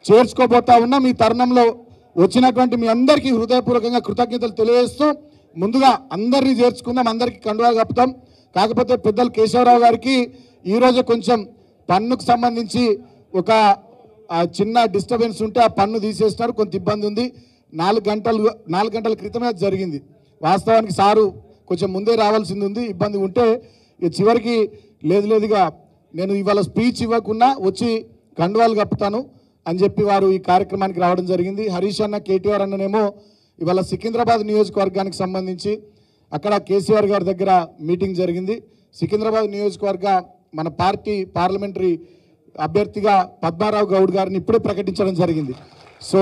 చేర్చుకోబోతా ఉన్నాం. ఈ తరుణంలో వచ్చినటువంటి మీ అందరికీ హృదయపూర్వకంగా కృతజ్ఞతలు తెలియజేస్తూ ముందుగా అందరినీ చేర్చుకుందాం, అందరికీ కండువాలు కప్పుతాం. కాకపోతే పెద్దలు కేశవరావు గారికి ఈరోజు కొంచెం పన్నుకు సంబంధించి ఒక చిన్న డిస్టర్బెన్స్ ఉంటే ఆ పన్ను తీసేస్తున్నారు, కొంత ఇబ్బంది ఉంది. 4 గంటల క్రితమే అది జరిగింది. వాస్తవానికి సారు కొంచెం ముందే రావాల్సింది ఉంది, ఇబ్బంది ఉంటే చివరికి లేదుగా నేను ఇవాళ స్పీచ్ ఇవ్వకుండా వచ్చి కండువాలు కప్పుతాను అని చెప్పి వారు ఈ కార్యక్రమానికి రావడం జరిగింది. హరీష్ అన్న, కేటీఆర్ అన్ననేమో ఇవాళ సికింద్రాబాద్ నియోజకవర్గానికి సంబంధించి అక్కడ కేసీఆర్ గారి దగ్గర మీటింగ్ జరిగింది. సికింద్రాబాద్ నియోజకవర్గ మన పార్టీ పార్లమెంటరీ అభ్యర్థిగా పద్మారావు గౌడ్ గారిని ఇప్పుడే ప్రకటించడం జరిగింది. సో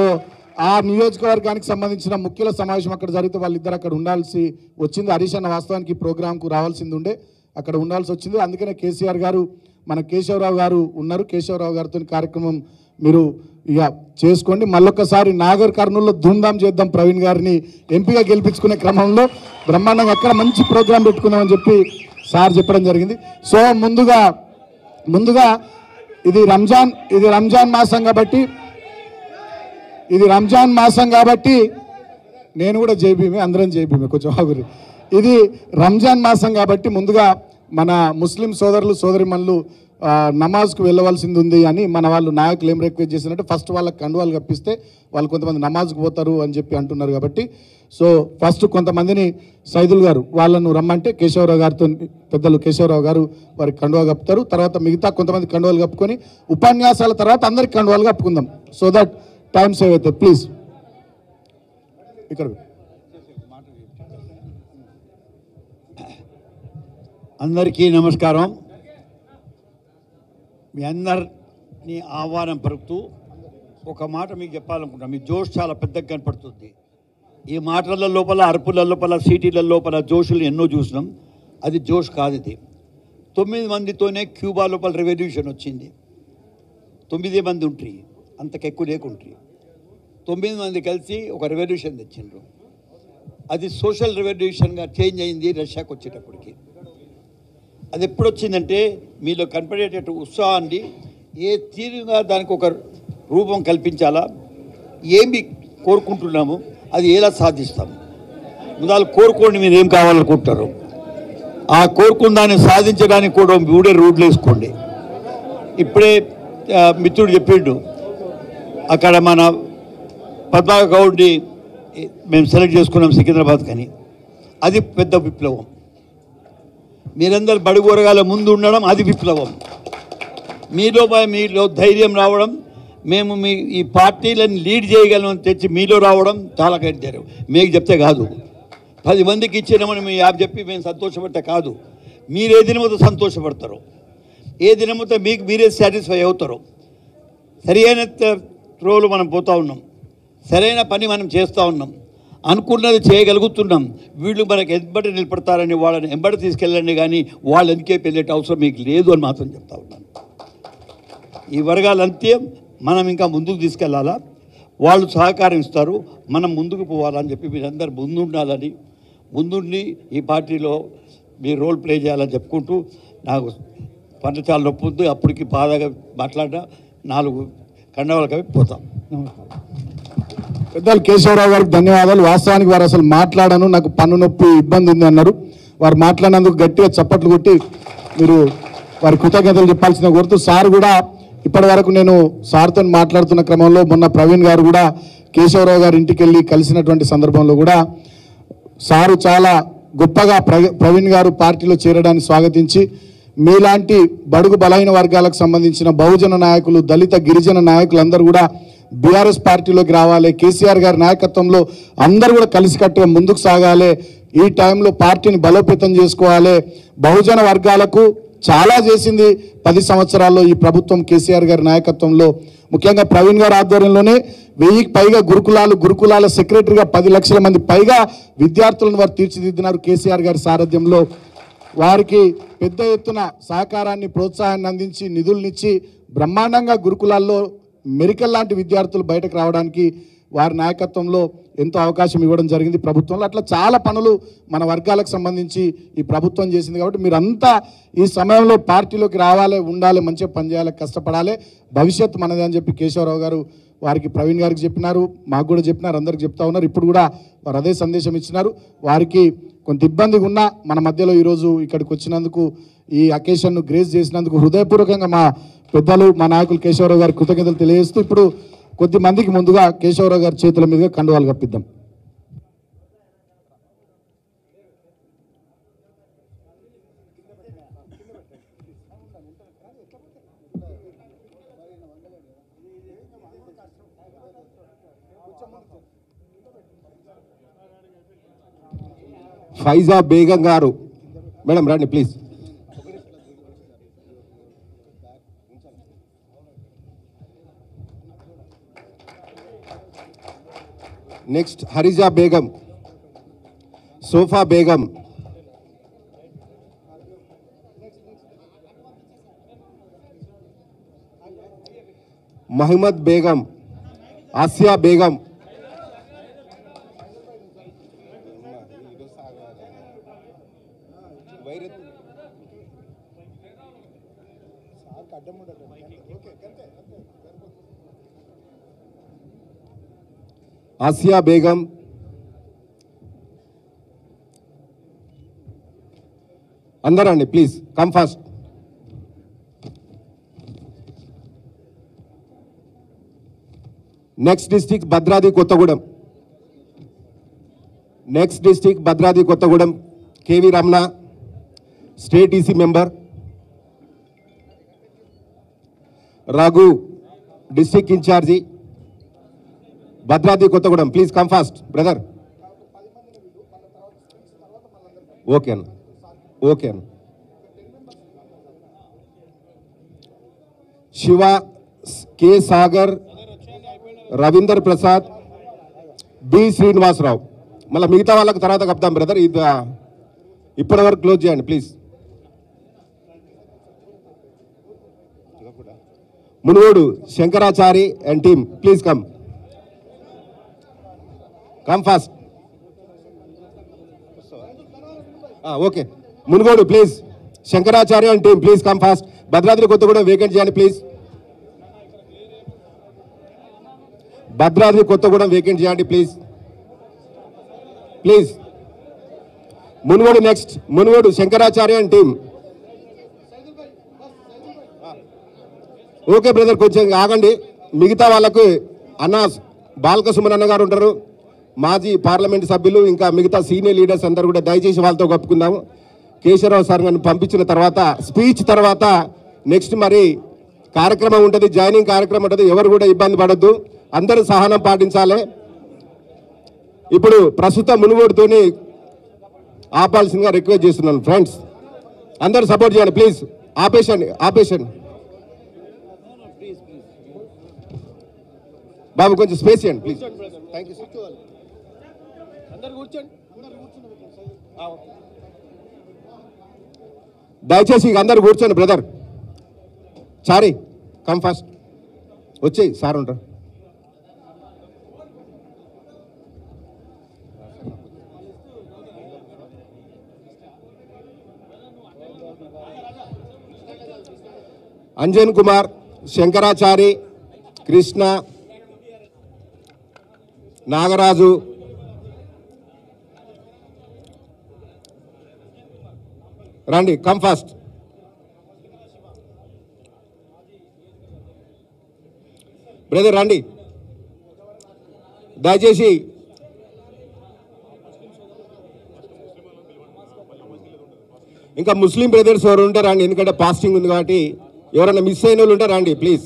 ఆ నియోజకవర్గానికి సంబంధించిన ముఖ్యుల సమావేశం అక్కడ జరిగితే వాళ్ళిద్దరు అక్కడ ఉండాల్సి వచ్చింది. హరీష్ అన్న వాస్తవానికి ప్రోగ్రాంకు రావాల్సింది ఉండే, అక్కడ ఉండాల్సి వచ్చింది. అందుకనే కేసీఆర్ గారు మన కేశవరావు గారు ఉన్నారు, కేశవరావు గారితో కార్యక్రమం మీరు ఇక చేసుకోండి. మళ్ళొక్కసారి నాగర్ కర్నూలులో ధూమ్ధాం చేద్దాం, ప్రవీణ్ గారిని ఎంపీగా గెలిపించుకునే క్రమంలో బ్రహ్మాండంగా అక్కడ మంచి ప్రోగ్రాం పెట్టుకుందామని చెప్పి సార్ చెప్పడం జరిగింది. సో ముందుగా ఇది రంజాన్ మాసం కాబట్టి నేను కూడా జైబీమే, అందరం జైబీమే, కొంచెం ఆగురి. ఇది రంజాన్ మాసం కాబట్టి ముందుగా మన ముస్లిం సోదరులు సోదరిమణులు నమాజ్కు వెళ్ళవలసింది ఉంది అని మన వాళ్ళు నాయకులు ఏం రిక్వెస్ట్ చేసినట్టే ఫస్ట్ వాళ్ళకి కండువాలు కప్పిస్తే వాళ్ళు కొంతమంది నమాజ్కి పోతారు అని చెప్పి అంటున్నారు. కాబట్టి సో ఫస్ట్ కొంతమందిని సైదుల్ గారు వాళ్ళను రమ్మంటే కేశవరావు గారితో పెద్దలు కేశవరావు గారు వారికి కండువా కప్పుతారు. తర్వాత మిగతా కొంతమంది కండువాలు కప్పుకొని ఉపన్యాసాల తర్వాత అందరికి కండువాలు కప్పుకుందాం. సో దట్ టైం సేవ్ అవుతుంది. ప్లీజ్ ఇక్కడ అందరికీ నమస్కారం. మీ అందరినీ ఆహ్వానం పలుకుతూ ఒక మాట మీకు చెప్పాలనుకుంటున్నాను. మీ జోష్ చాలా పెద్దగా కనపడుతుంది. ఈ మాటల లోపల, అరుపుల లోపల, సీటీల లోపల జోషులు ఎన్నో చూసినాం. అది జోష్ కాదు. ఇది 9 మందితోనే క్యూబా లోపల రెవల్యూషన్ వచ్చింది. 9 మంది ఉంటాయి, అంతకెక్కువ లేకుంటాయి. 9 మంది కలిసి ఒక రెవల్యూషన్ తెచ్చిండ్రు. అది సోషల్ రెవల్యూషన్గా చేంజ్ అయింది రష్యాకు వచ్చేటప్పటికి. అది ఎప్పుడు వచ్చిందంటే మీలో కనపడేటట్టు ఉత్సాహాన్ని ఏ తీరుగా దానికి ఒక రూపం కల్పించాలా, ఏమి కోరుకుంటున్నాము, అది ఎలా సాధిస్తాము. ముందు కోరుకోండి, మీరు ఏం కావాలనుకుంటారు. ఆ కోరుకున్న దాన్ని సాధించడానికి కూడా ఊడే రూట్లు వేసుకోండి. ఇప్పుడే మిత్రుడు చెప్పిండు, అక్కడ మన పద్మారావు గౌడ్ని మేము సెలెక్ట్ చేసుకున్నాం సికింద్రాబాద్ కానీ. అది పెద్ద విప్లవం. మీరందరూ బడుగు వర్గాల ముందు ఉండడం అది విప్లవం. మీలో ధైర్యం రావడం, మేము ఈ పార్టీలను లీడ్ చేయగలం తెచ్చి మీలో రావడం చాలా గట్టారు. మీకు చెప్తే కాదు, 10 మందికి ఇచ్చినామని మీ యాప్ చెప్పి మేము సంతోషపడితే కాదు. మీరు ఏ దినమతో సంతోషపడతారు, ఏ దినమతో మీకు మీరే సాటిస్ఫై అవుతారు. సరైన త్రోలు మనం పోతూ ఉన్నాం, సరైన పని మనం చేస్తూ ఉన్నాం, అనుకున్నది చేయగలుగుతున్నాం. వీళ్ళు మనకు ఎంబడి నిలబడతారని వాళ్ళని ఎంబడి తీసుకెళ్ళండి, కానీ వాళ్ళు ఎందుకే వెళ్ళేట అవసరం మీకు లేదు అని మాత్రం చెప్తా ఉన్నాను. ఈ వర్గాలంతే మనం ఇంకా ముందుకు తీసుకెళ్ళాలా, వాళ్ళు సహకారం ఇస్తారు, మనం ముందుకు పోవాలని చెప్పి మీరందరూ ముందుండాలని, ముందుండి ఈ పార్టీలో మీరు రోల్ ప్లే చేయాలని చెప్పుకుంటూ, నాకు పంట చాలా నొప్పి ఉంది, అప్పటికి బాధగా మాట్లాడినా 4 కండవాలు కవి పోతాం. పెద్దలు కేశవరావు గారికి ధన్యవాదాలు. వాస్తవానికి వారు అసలు మాట్లాడను, నాకు పన్ను నొప్పి ఇబ్బంది ఉంది అన్నారు. వారు మాట్లాడినందుకు గట్టిగా చప్పట్లు కొట్టి మీరు వారి కృతజ్ఞతలు చెప్పాల్సిన కోరుతూ, సార్ కూడా ఇప్పటి వరకు నేను సార్తో మాట్లాడుతున్న క్రమంలో మొన్న ప్రవీణ్ గారు కూడా కేశవరావు గారి ఇంటికి వెళ్ళి కలిసినటువంటి సందర్భంలో కూడా సారు చాలా గొప్పగా ప్రవీణ్ గారు పార్టీలో చేరడాన్ని స్వాగతించి, మీలాంటి బడుగు బలహీన వర్గాలకు సంబంధించిన బహుజన నాయకులు, దళిత గిరిజన నాయకులందరూ కూడా బీఆర్ఎస్ పార్టీలోకి రావాలి, కేసీఆర్ గారి నాయకత్వంలో అందరూ కూడా కలిసికట్టుగా ముందుకు సాగాలి, ఈ టైంలో పార్టీని బలోపేతం చేసుకోవాలి. బహుజన వర్గాలకు చాలా చేసింది 10 సంవత్సరాల్లో ఈ ప్రభుత్వం కేసీఆర్ గారి నాయకత్వంలో. ముఖ్యంగా ప్రవీణ్ గారి ఆధ్వర్యంలోనే 1000కి పైగా గురుకులాల సెక్రటరీగా 10 లక్షల మంది పైగా విద్యార్థులను వారు తీర్చిదిద్దినారు కేసీఆర్ గారి సారథ్యంలో. వారికి పెద్ద ఎత్తున సహకారాన్ని, ప్రోత్సాహాన్ని అందించి, నిధులనిచ్చి బ్రహ్మాండంగా గురుకులాల్లో మెరికల్ లాంటి విద్యార్థులు బయటకు రావడానికి వారి నాయకత్వంలో ఎంతో అవకాశం ఇవ్వడం జరిగింది ప్రభుత్వంలో. అట్లా చాలా పనులు మన వర్గాలకు సంబంధించి ఈ ప్రభుత్వం చేసింది. కాబట్టి మీరంతా ఈ సమయంలో పార్టీలోకి రావాలి, ఉండాలి, మంచిగా పనిచేయాలి, కష్టపడాలి, భవిష్యత్తు మనదే అని చెప్పి కేశవరావు గారు వారికి ప్రవీణ్ గారికి చెప్పినారు, మాకు కూడా చెప్పినారు, అందరికి చెప్తా ఉన్నారు. ఇప్పుడు కూడా వారు అదే సందేశం ఇచ్చినారు. వారికి కొంత ఇబ్బందిగా ఉన్నా మన మధ్యలో ఈరోజు ఇక్కడికి వచ్చినందుకు, ఈ అకేషన్ను గ్రేస్ చేసినందుకు హృదయపూర్వకంగా మా పెద్దలు, మా నాయకులు కేశవరావు గారికి కృతజ్ఞతలు తెలియజేస్తూ ఇప్పుడు కొద్ది మందికి ముందుగా కేశవరావు గారి చేతుల మీదుగా కండువాలు కప్పిద్దాం. ఫైజా బేగం గారు మేడం రండి ప్లీజ్. నెక్స్ట్ హరిజా బేగం, సోఫా బేగం, మహమ్మద్ బేగం, ఆసియా బేగం, ఆసియా బేగం, అందరండి please come fast. Next district Bhadradri Kothagudem, next district Bhadradri Kothagudem KV Ramana, state EC member. Raghu, district incharge Bhadradri Kothagudem, please come fast brother. Okay అన్న, ఓకే అన్న. Shiva, K Sagar, Ravinder Prasad, B Srinivasarao. మళ్ళీ మిగతా వాళ్ళకి తర్వాత కప్తాం బ్రదర్. ఇది ఇప్పటి వరకు క్లోజ్ చేయండి please. Munugode Shankarachari and team please come fast. Okay Munugode please, Shankaracharya and team please come fast. Bhadradri Kothagudem vacant చేయండి ప్లీజ్. భద్రాద్రి కొత్తగూడెం వేకెంట్ చేయండి please please. Munugode next, Munugode Shankaracharya and team. Okay brother కొంచెం ఆగండి. మిగతా వాళ్ళకు అన్న బాలక సుమన్ అన్న గారు ఉంటారు, మాజీ పార్లమెంట్ సభ్యులు, ఇంకా మిగతా సీనియర్ లీడర్స్ అందరూ కూడా దయచేసి వాళ్ళతో కప్పుకుందాము. కేశవరావు సార్ గారిని పంపించిన తర్వాత స్పీచ్ తర్వాత నెక్స్ట్ మరి కార్యక్రమం ఉంటుంది, జాయినింగ్ కార్యక్రమం ఉంటుంది. ఎవరు కూడా ఇబ్బంది పడొద్దు, అందరూ సహనం పాటించాలి. ఇప్పుడు ప్రస్తుతం మునుగోడుతోని ఆపాల్సిందిగా రిక్వెస్ట్ చేస్తున్నాను ఫ్రెండ్స్. అందరూ సపోర్ట్ చేయండి ప్లీజ్. ఆపేసండి ఆపేసండి బాబు, కొంచెం స్పేస్ చేయండి ప్లీజ్. Thank you. దయచేసి అందరు కూర్చోండి బ్రదర్. సారీ కమ్ ఫాస్ట్, వచ్చేయి సార్ ఉంటారు. అంజన్ కుమార్, శంకరాచారి, కృష్ణ, నాగరాజు, రండి కమ్ ఫాస్ట్. బ్రదర్ రండి దయచేసి. ఇంకా ముస్లిం బ్రదర్స్ ఎవరు ఉంటారు రండి, ఎందుకంటే ఫాస్టింగ్ ఉంది కాబట్టి ఎవరైనా మిస్ అయిన వాళ్ళు ఉంటారు రండి ప్లీజ్.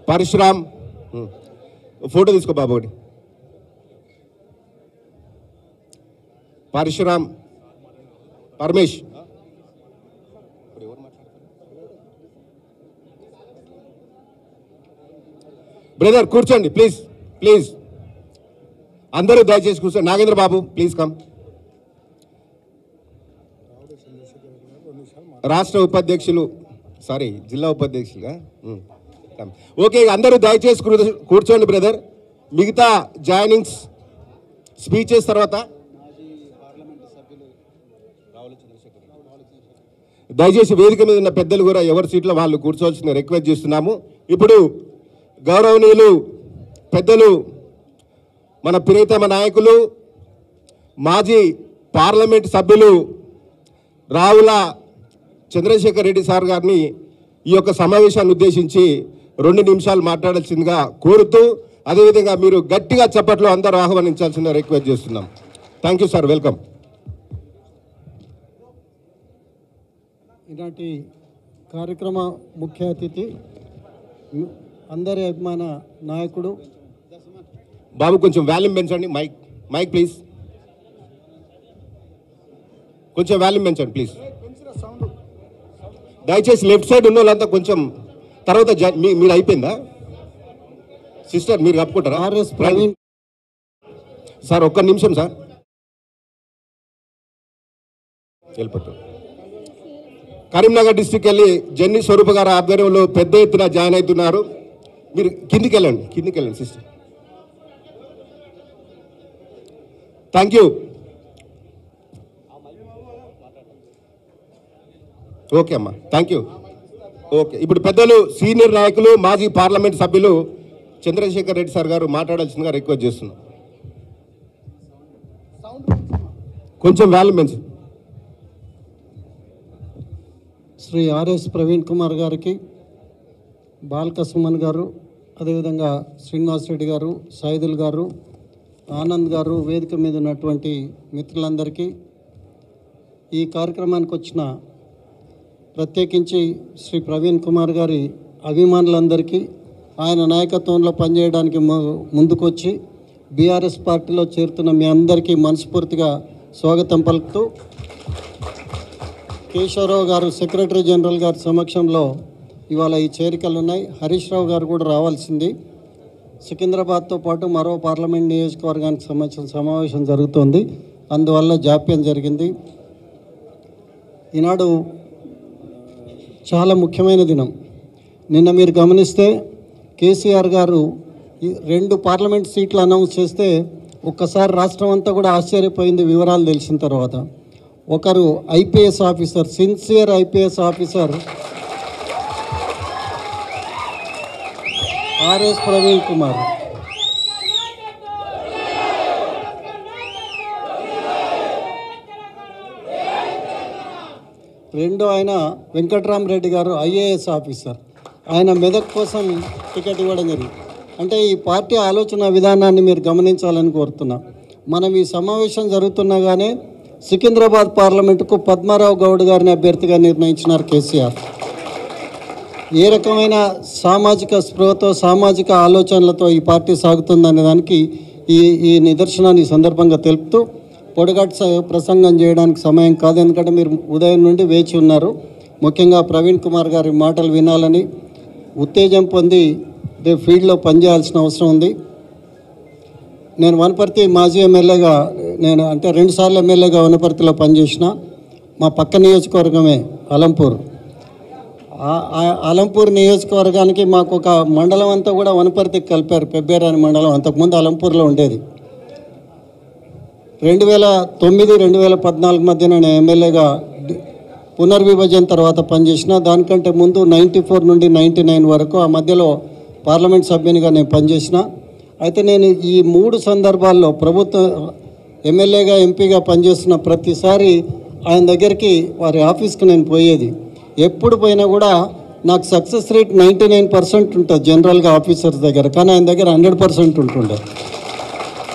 పరశురామ్, ఫోటో తీసుకో బాబు ఒకటి. పరశురామ్, పరమేష్, బ్రదర్ కూర్చోండి ప్లీజ్ ప్లీజ్. అందరూ దయచేసి కూర్చోండి. నాగేంద్ర బాబు ప్లీజ్ కమ్. రాష్ట్ర ఉపాధ్యక్షులు, సారీ జిల్లా ఉపాధ్యక్షులుగా ఓకే, అందరూ దయచేసి కూర్చోండి బ్రదర్. మిగతా జాయినింగ్స్ స్పీచెస్ తర్వాత దయచేసి వేదిక మీద ఉన్న పెద్దలు కూడా ఎవరి సీట్లో వాళ్ళు కూర్చోవాల్సిన రిక్వెస్ట్ చేస్తున్నాము. ఇప్పుడు గౌరవనీయులు పెద్దలు మన ప్రియతమ నాయకులు మాజీ పార్లమెంట్ సభ్యులు రావుల చంద్రశేఖర్ రెడ్డి సార్ గారిని ఈ యొక్క సమావేశాన్ని ఉద్దేశించి 2 నిమిషాలు మాట్లాడాల్సిందిగా కోరుతూ, అదేవిధంగా మీరు గట్టిగా చప్పట్లు అందరూ ఆహ్వానించాల్సిందిగా రిక్వెస్ట్ చేస్తున్నాం. Thank you sir, welcome. ఈనాటి కార్యక్రమ ముఖ్య అతిథి అందరి అభిమాన నాయకుడు బాబు కొంచెం వాల్యూమ్ పెంచండి. మైక్ ప్లీజ్, కొంచెం వాల్యూమ్ పెంచండి ప్లీజ్. దయచేసి లెఫ్ట్ సైడ్ ఉన్న వాళ్ళంతా కొంచెం తర్వాత మీరు అయిపోయిందా సిస్టర్, మీరు కప్పుకుంటారా? ఆర్ఎస్ ప్రవీణ్ సార్ ఒక్క నిమిషం సార్, వెళ్ళిపోతాం. కరీంనగర్ డిస్టిక్ వెళ్ళి జెన్నీ స్వరూప గారి ఆధ్వర్యంలో పెద్ద ఎత్తున జాయిన్ అవుతున్నారు. మీరు కిందికి వెళ్ళండి సిస్టర్. Thank you. ఓకే అమ్మా, థ్యాంక్ యూ. ఓకే, ఇప్పుడు పెద్దలు సీనియర్ నాయకులు మాజీ పార్లమెంట్ సభ్యులు చంద్రశేఖర్ రెడ్డి సార్ గారు మాట్లాడాల్సిందిగా రిక్వెస్ట్ చేస్తున్నాం. కొంచెం వాల్యూమ్ పెంచు. శ్రీ ఆర్ఎస్ ప్రవీణ్ కుమార్ గారికి, బాల్క సుమన్ గారు, అదేవిధంగా శ్రీనివాస్ రెడ్డి గారు, సైదుల్ గారు, ఆనంద్ గారు, వేదిక మీద ఉన్నటువంటి మిత్రులందరికీ, ఈ కార్యక్రమానికి వచ్చిన ప్రత్యేకించి శ్రీ ప్రవీణ్ కుమార్ గారి అభిమానులందరికీ, ఆయన నాయకత్వంలో పనిచేయడానికి ముందుకొచ్చి బీఆర్ఎస్ పార్టీలో చేరుతున్న మీ అందరికీ మనస్ఫూర్తిగా స్వాగతం పలుకుతూ, కేశవరావు గారు సెక్రటరీ జనరల్ గారి సమక్షంలో ఇవాళ ఈ చేరికలు ఉన్నాయి. హరీష్ రావు గారు కూడా రావాల్సింది. సికింద్రాబాద్తో పాటు మరో పార్లమెంట్ నియోజకవర్గానికి సంబంధించిన సమావేశం జరుగుతోంది, అందువల్ల జాప్యం జరిగింది. ఈనాడు చాలా ముఖ్యమైన దినం. నిన్న మీరు గమనిస్తే కేసీఆర్ గారు 2 పార్లమెంట్ సీట్లు అనౌన్స్ చేస్తే ఒక్కసారి రాష్ట్రం అంతా కూడా ఆశ్చర్యపోయింది వివరాలు తెలిసిన తర్వాత. ఒకరు IPS officer, sincere IPS officer RS Praveen Kumar, రెండో ఆయన వెంకట్రామరెడ్డి గారు ఐఏఎస్ ఆఫీసర్. ఆయన మెదక్ కోసం టికెట్ ఇవ్వడం జరిగింది. అంటే ఈ పార్టీ ఆలోచన విధానాన్ని మీరు గమనించాలని కోరుతున్నా. మనం ఈ సమావేశం జరుగుతున్నగానే సికింద్రాబాద్ పార్లమెంటుకు పద్మారావు గౌడ్ గారిని అభ్యర్థిగా నిర్ణయించినారు కేసీఆర్. ఏ రకమైన సామాజిక స్పృహతో, సామాజిక ఆలోచనలతో ఈ పార్టీ సాగుతుందనే దానికి ఈ నిదర్శనాన్ని ఈ సందర్భంగా తెలుపుతూ, పొడిగట్టు ప్రసంగం చేయడానికి సమయం కాదు, ఎందుకంటే మీరు ఉదయం నుండి వేచి ఉన్నారు. ముఖ్యంగా ప్రవీణ్ కుమార్ గారి మాటలు వినాలని ఉత్తేజం పొంది రేపు ఫీల్డ్లో పనిచేయాల్సిన అవసరం ఉంది. నేను వనపర్తి మాజీ ఎమ్మెల్యేగా, నేను అంటే 2 సార్లు ఎమ్మెల్యేగా వనపర్తిలో పనిచేసిన. మా పక్క నియోజకవర్గమే అలంపూర్. అలంపూర్ నియోజకవర్గానికి మాకు ఒక మండలం అంతా కూడా వనపర్తికి కలిపారు, పెబ్బేరాని మండలం. అంతకుముందు అలంపూర్లో ఉండేది. 2009-2014 మధ్య నేను ఎమ్మెల్యేగా పునర్విభజన తర్వాత పనిచేసిన. దానికంటే ముందు 94 నుండి 99 వరకు ఆ మధ్యలో పార్లమెంట్ సభ్యునిగా నేను పనిచేసిన. అయితే నేను ఈ 3 సందర్భాల్లో ప్రభుత్వ ఎమ్మెల్యేగా, ఎంపీగా పనిచేస్తున్న ప్రతిసారి ఆయన దగ్గరికి, వారి ఆఫీస్కి నేను పోయేది. ఎప్పుడు పోయినా కూడా నాకు సక్సెస్ రేట్ 99% ఉంటుంది జనరల్గా ఆఫీసర్స్ దగ్గర, కానీ ఆయన దగ్గర 100% ఉంటుండే.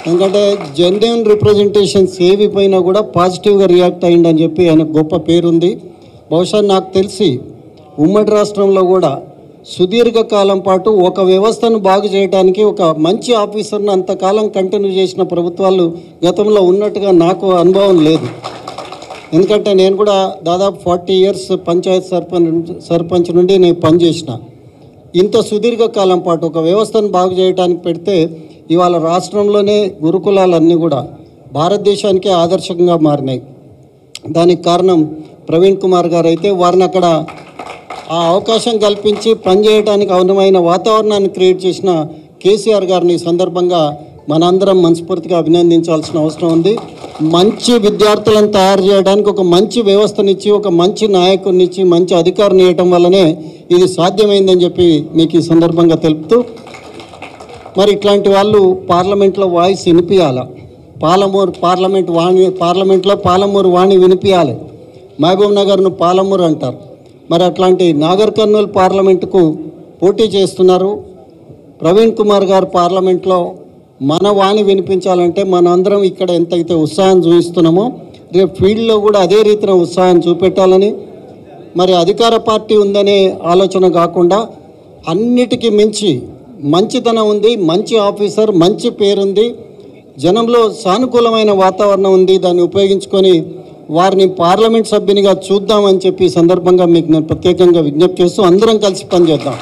ఎందుకంటే జెన్యున్ రిప్రజెంటేషన్స్ ఏవి పోయినా కూడా పాజిటివ్గా రియాక్ట్ అయ్యిందని చెప్పి ఆయన గొప్ప పేరుంది. బహుశా నాకు తెలిసి ఉమ్మడి రాష్ట్రంలో కూడా సుదీర్ఘకాలం పాటు ఒక వ్యవస్థను బాగు చేయడానికి ఒక మంచి ఆఫీసర్ను అంతకాలం కంటిన్యూ చేసిన ప్రభుత్వాలు గతంలో ఉన్నట్టుగా నాకు అనుభవం లేదు. ఎందుకంటే నేను కూడా దాదాపు 40 years పంచాయత్ సర్పంచ్ నుండి నేను పనిచేసిన. ఇంత సుదీర్ఘకాలం పాటు ఒక వ్యవస్థను బాగు చేయడానికి పెడితే ఇవాళ రాష్ట్రంలోనే గురుకులాలన్నీ కూడా భారతదేశానికే ఆదర్శంగా మారినాయి. దానికి కారణం ప్రవీణ్ కుమార్ గారు. అయితే వారిని అక్కడ ఆ అవకాశం కల్పించి పనిచేయడానికి అనువైన వాతావరణాన్ని క్రియేట్ చేసిన కేసీఆర్ గారిని ఈ సందర్భంగా మనందరం మనస్ఫూర్తిగా అభినందించాల్సిన అవసరం ఉంది. మంచి విద్యార్థులను తయారు చేయడానికి ఒక మంచి వ్యవస్థనిచ్చి, ఒక మంచి నాయకుడినిచ్చి, మంచి అధికారిని ఇవ్వటం వల్లనే ఇది సాధ్యమైందని చెప్పి మీకు ఈ సందర్భంగా తెలుపుతూ, మరి ఇట్లాంటి వాళ్ళు పార్లమెంట్లో వాయిస్ వినిపించాలి. పార్లమెంట్లో పాలమూరు వాణి వినిపించాలి. మహబూబ్ నగర్ను పాలమూరు అంటారు. మరి అట్లాంటి నాగర్ కర్నూలు పార్లమెంటుకు పోటీ చేస్తున్నారు. ప్రవీణ్ కుమార్ గారు పార్లమెంట్లో మన వాణి వినిపించాలంటే మనందరం ఇక్కడ ఎంతైతే ఉత్సాహం చూపిస్తున్నామో రేపు ఫీల్డ్లో కూడా అదే రీతిన ఉత్సాహం చూపెట్టాలని, మరి అధికార పార్టీ ఉందనే ఆలోచన కాకుండా అన్నిటికీ మించి మంచితనం ఉంది, మంచి ఆఫీసర్, మంచి పేరుంది, జనంలో సానుకూలమైన వాతావరణం ఉంది. దాన్ని ఉపయోగించుకొని వారిని పార్లమెంట్ సభ్యునిగా చూద్దామని చెప్పి ఈ సందర్భంగా మీకు నేను ప్రత్యేకంగా విజ్ఞప్తి చేస్తూ అందరం కలిసి పనిచేద్దాం.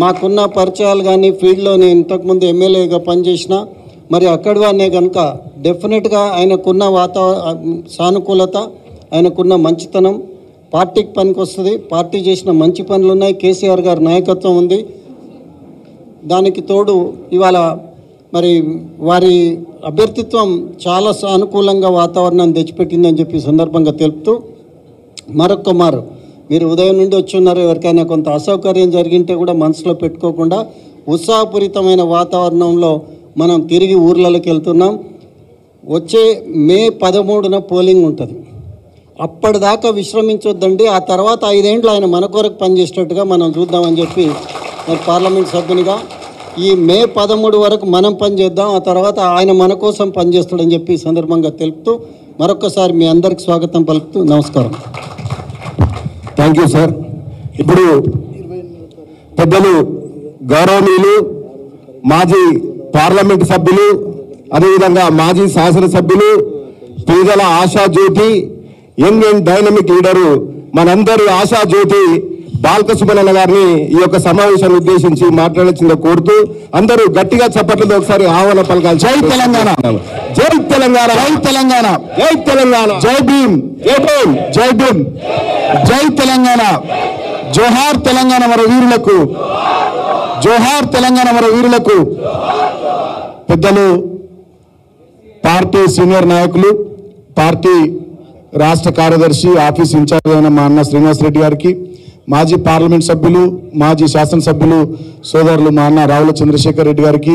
మాకున్న పరిచయాలు కానీ ఫీల్డ్లో నేను ఇంతకుముందు ఎమ్మెల్యేగా పనిచేసిన, మరి అక్కడి వాడినే కనుక డెఫినెట్గా ఆయనకున్న సానుకూలత, ఆయనకున్న మంచితనం పార్టీకి పనికి వస్తుంది. పార్టీ చేసిన మంచి పనులు ఉన్నాయి, కేసీఆర్ గారి నాయకత్వం ఉంది. దానికి తోడు ఇవాళ మరి వారి అభ్యర్థిత్వం చాలా సానుకూలంగా వాతావరణాన్ని తెచ్చిపెట్టిందని చెప్పి సందర్భంగా తెలుపుతూ, మరొక్క మారు మీరు ఉదయం నుండి వచ్చి ఉన్నారు, ఎవరికైనా కొంత అసౌకర్యం జరిగింటే కూడా మనసులో పెట్టుకోకుండా ఉత్సాహపూరితమైన వాతావరణంలో మనం తిరిగి ఊర్లలోకి వెళ్తున్నాం. వచ్చే మే 13న పోలింగ్ ఉంటుంది. అప్పటిదాకా విశ్రమించొద్దండి. ఆ తర్వాత 5 ఏళ్ళు ఆయన మన కొరకు పనిచేసేటట్టుగా మనం చూద్దామని చెప్పి మరి పార్లమెంట్ సభ్యునిగా ఈ మే 13 వరకు మనం పనిచేద్దాం. ఆ తర్వాత ఆయన మన కోసం పనిచేస్తాడని చెప్పి ఈ సందర్భంగా తెలుపుతూ మరొకసారి మీ అందరికి స్వాగతం పలుకుతూ నమస్కారం. Thank you sir. ఇప్పుడు పెద్దలు గౌరవనీయులు మాజీ పార్లమెంట్ సభ్యులు, అదేవిధంగా మాజీ శాసనసభ్యులు, పేదల ఆశాజ్యోతి, యంగ్ అండ్ డైనమిక్ లీడరు, మనందరి ఆశాజ్యోతి బాల్కసుమనన్న గారిని ఈ యొక్క సమావేశాన్ని ఉద్దేశించి మాట్లాడాల్సిందో కోరుతూ అందరూ గట్టిగా చప్పట్లతో ఒకసారి ఆహ్వాన పలకాలి. జై తెలంగాణ, జై తెలంగాణ, జై తెలంగాణ, జై తెలంగాణ, జై భీమ్, జై భీమ్, జై భీమ్, జై తెలంగాణ, జోహార్ తెలంగాణ మన వీరులకు, జోహార్ తెలంగాణ మన వీరులకు. పెద్దలు పార్టీ సీనియర్ నాయకులు, పార్టీ రాష్ట్ర కార్యదర్శి, ఆఫీస్ ఇన్ఛార్జ్ అయిన మా అన్న శ్రీనివాసరెడ్డి గారికి, మాజీ పార్లమెంట్ సభ్యులు, మాజీ శాసనసభ్యులు సోదరులు మా అన్న రావుల చంద్రశేఖర్ రెడ్డి గారికి,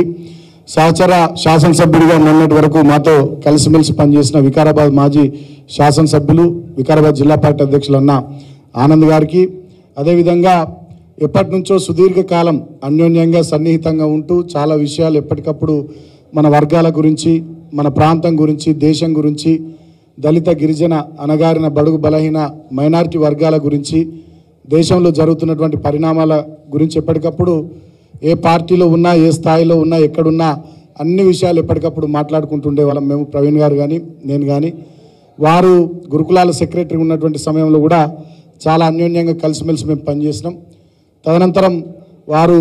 సహచర శాసనసభ్యుడిగా మొన్నటి వరకు మాతో కలిసిమెలిసి పనిచేసిన వికారాబాద్ మాజీ శాసనసభ్యులు, వికారాబాద్ జిల్లా పార్టీ అధ్యక్షులు అన్న ఆనంద్ గారికి, అదేవిధంగా ఎప్పటి నుంచో సుదీర్ఘకాలం అన్యోన్యంగా సన్నిహితంగా ఉంటూ చాలా విషయాలు ఎప్పటికప్పుడు మన వర్గాల గురించి, మన ప్రాంతం గురించి, దేశం గురించి, దళిత గిరిజన అణగారిన బడుగు బలహీన మైనారిటీ వర్గాల గురించి, దేశంలో జరుగుతున్నటువంటి పరిణామాల గురించి ఎప్పటికప్పుడు ఏ పార్టీలో ఉన్నా, ఏ స్థాయిలో ఉన్నా, ఎక్కడున్నా అన్ని విషయాలు ఎప్పటికప్పుడు మాట్లాడుకుంటుండే వాళ్ళం మేము. ప్రవీణ్ గారు కానీ నేను కానీ, వారు గురుకులాల సెక్రటరీ ఉన్నటువంటి సమయంలో కూడా చాలా అన్యోన్యంగా కలిసిమెలిసి మేము పనిచేసినాం. తదనంతరం వారు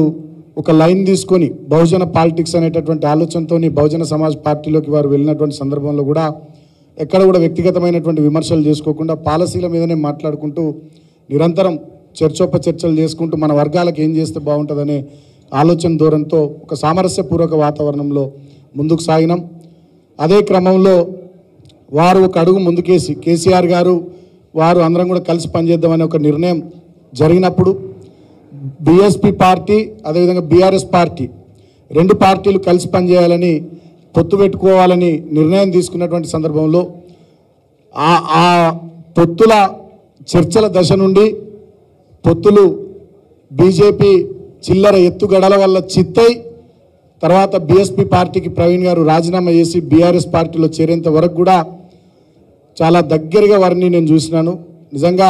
ఒక లైన్ తీసుకొని బహుజన పాలిటిక్స్ అనేటటువంటి ఆలోచనతో బహుజన సమాజ్ పార్టీలోకి వారు వెళ్ళినటువంటి సందర్భంలో కూడా ఎక్కడ కూడా వ్యక్తిగతమైనటువంటి విమర్శలు చేసుకోకుండా పాలసీల మీదనే మాట్లాడుకుంటూ నిరంతరం చర్చోపచర్చలు చేసుకుంటూ మన వర్గాలకు ఏం చేస్తే బాగుంటుందనే ఆలోచన ధోరణితో ఒక సామరస్యపూర్వక వాతావరణంలో ముందుకు సాగినాం. అదే క్రమంలో వారు ఒక అడుగు ముందుకేసి కేసీఆర్ గారు వారు అందరం కూడా కలిసి పనిచేద్దామనే ఒక నిర్ణయం జరిగినప్పుడు బీఎస్పీ పార్టీ అదేవిధంగా బీఆర్ఎస్ పార్టీ 2 పార్టీలు కలిసి పనిచేయాలని, పొత్తు పెట్టుకోవాలని నిర్ణయం తీసుకున్నటువంటి సందర్భంలో ఆ పొత్తుల చర్చల దశ నుండి పొత్తులు బీజేపీ చిల్లర ఎత్తుగడల వల్ల చిత్తై తర్వాత బీఎస్పీ పార్టీకి ప్రవీణ్ గారు రాజీనామా చేసి బీఆర్ఎస్ పార్టీలో చేరేంత వరకు కూడా చాలా దగ్గరగా వారిని నేను చూసినాను. నిజంగా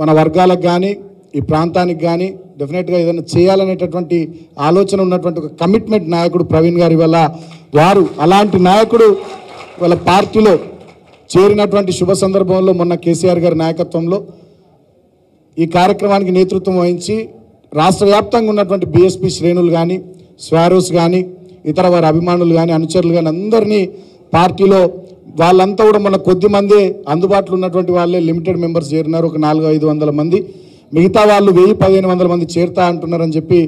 మన వర్గాలకు కానీ ఈ ప్రాంతానికి కానీ డెఫినెట్గా ఏదైనా చేయాలనేటటువంటి ఆలోచన ఉన్నటువంటి ఒక కమిట్మెంట్ నాయకుడు ప్రవీణ్ గారి వల్ల వారు అలాంటి నాయకుడు వాళ్ళ పార్టీలో చేరినటువంటి శుభ సందర్భంలో మొన్న కేసీఆర్ గారి నాయకత్వంలో ఈ కార్యక్రమానికి నేతృత్వం వహించి రాష్ట్ర వ్యాప్తంగా ఉన్నటువంటి బీఎస్పీ శ్రేణులు కానీ, స్వారోస్ కానీ, ఇతర వారి అభిమానులు కానీ, అనుచరులు కానీ అందరినీ పార్టీలో వాళ్ళంతా కూడా మన కొద్ది మంది అందుబాటులో ఉన్నటువంటి వాళ్ళే లిమిటెడ్ మెంబర్స్ చేరినారు, ఒక 400-500 మంది. మిగతా వాళ్ళు 1000-1500 మంది చేరుతా అంటున్నారని చెప్పి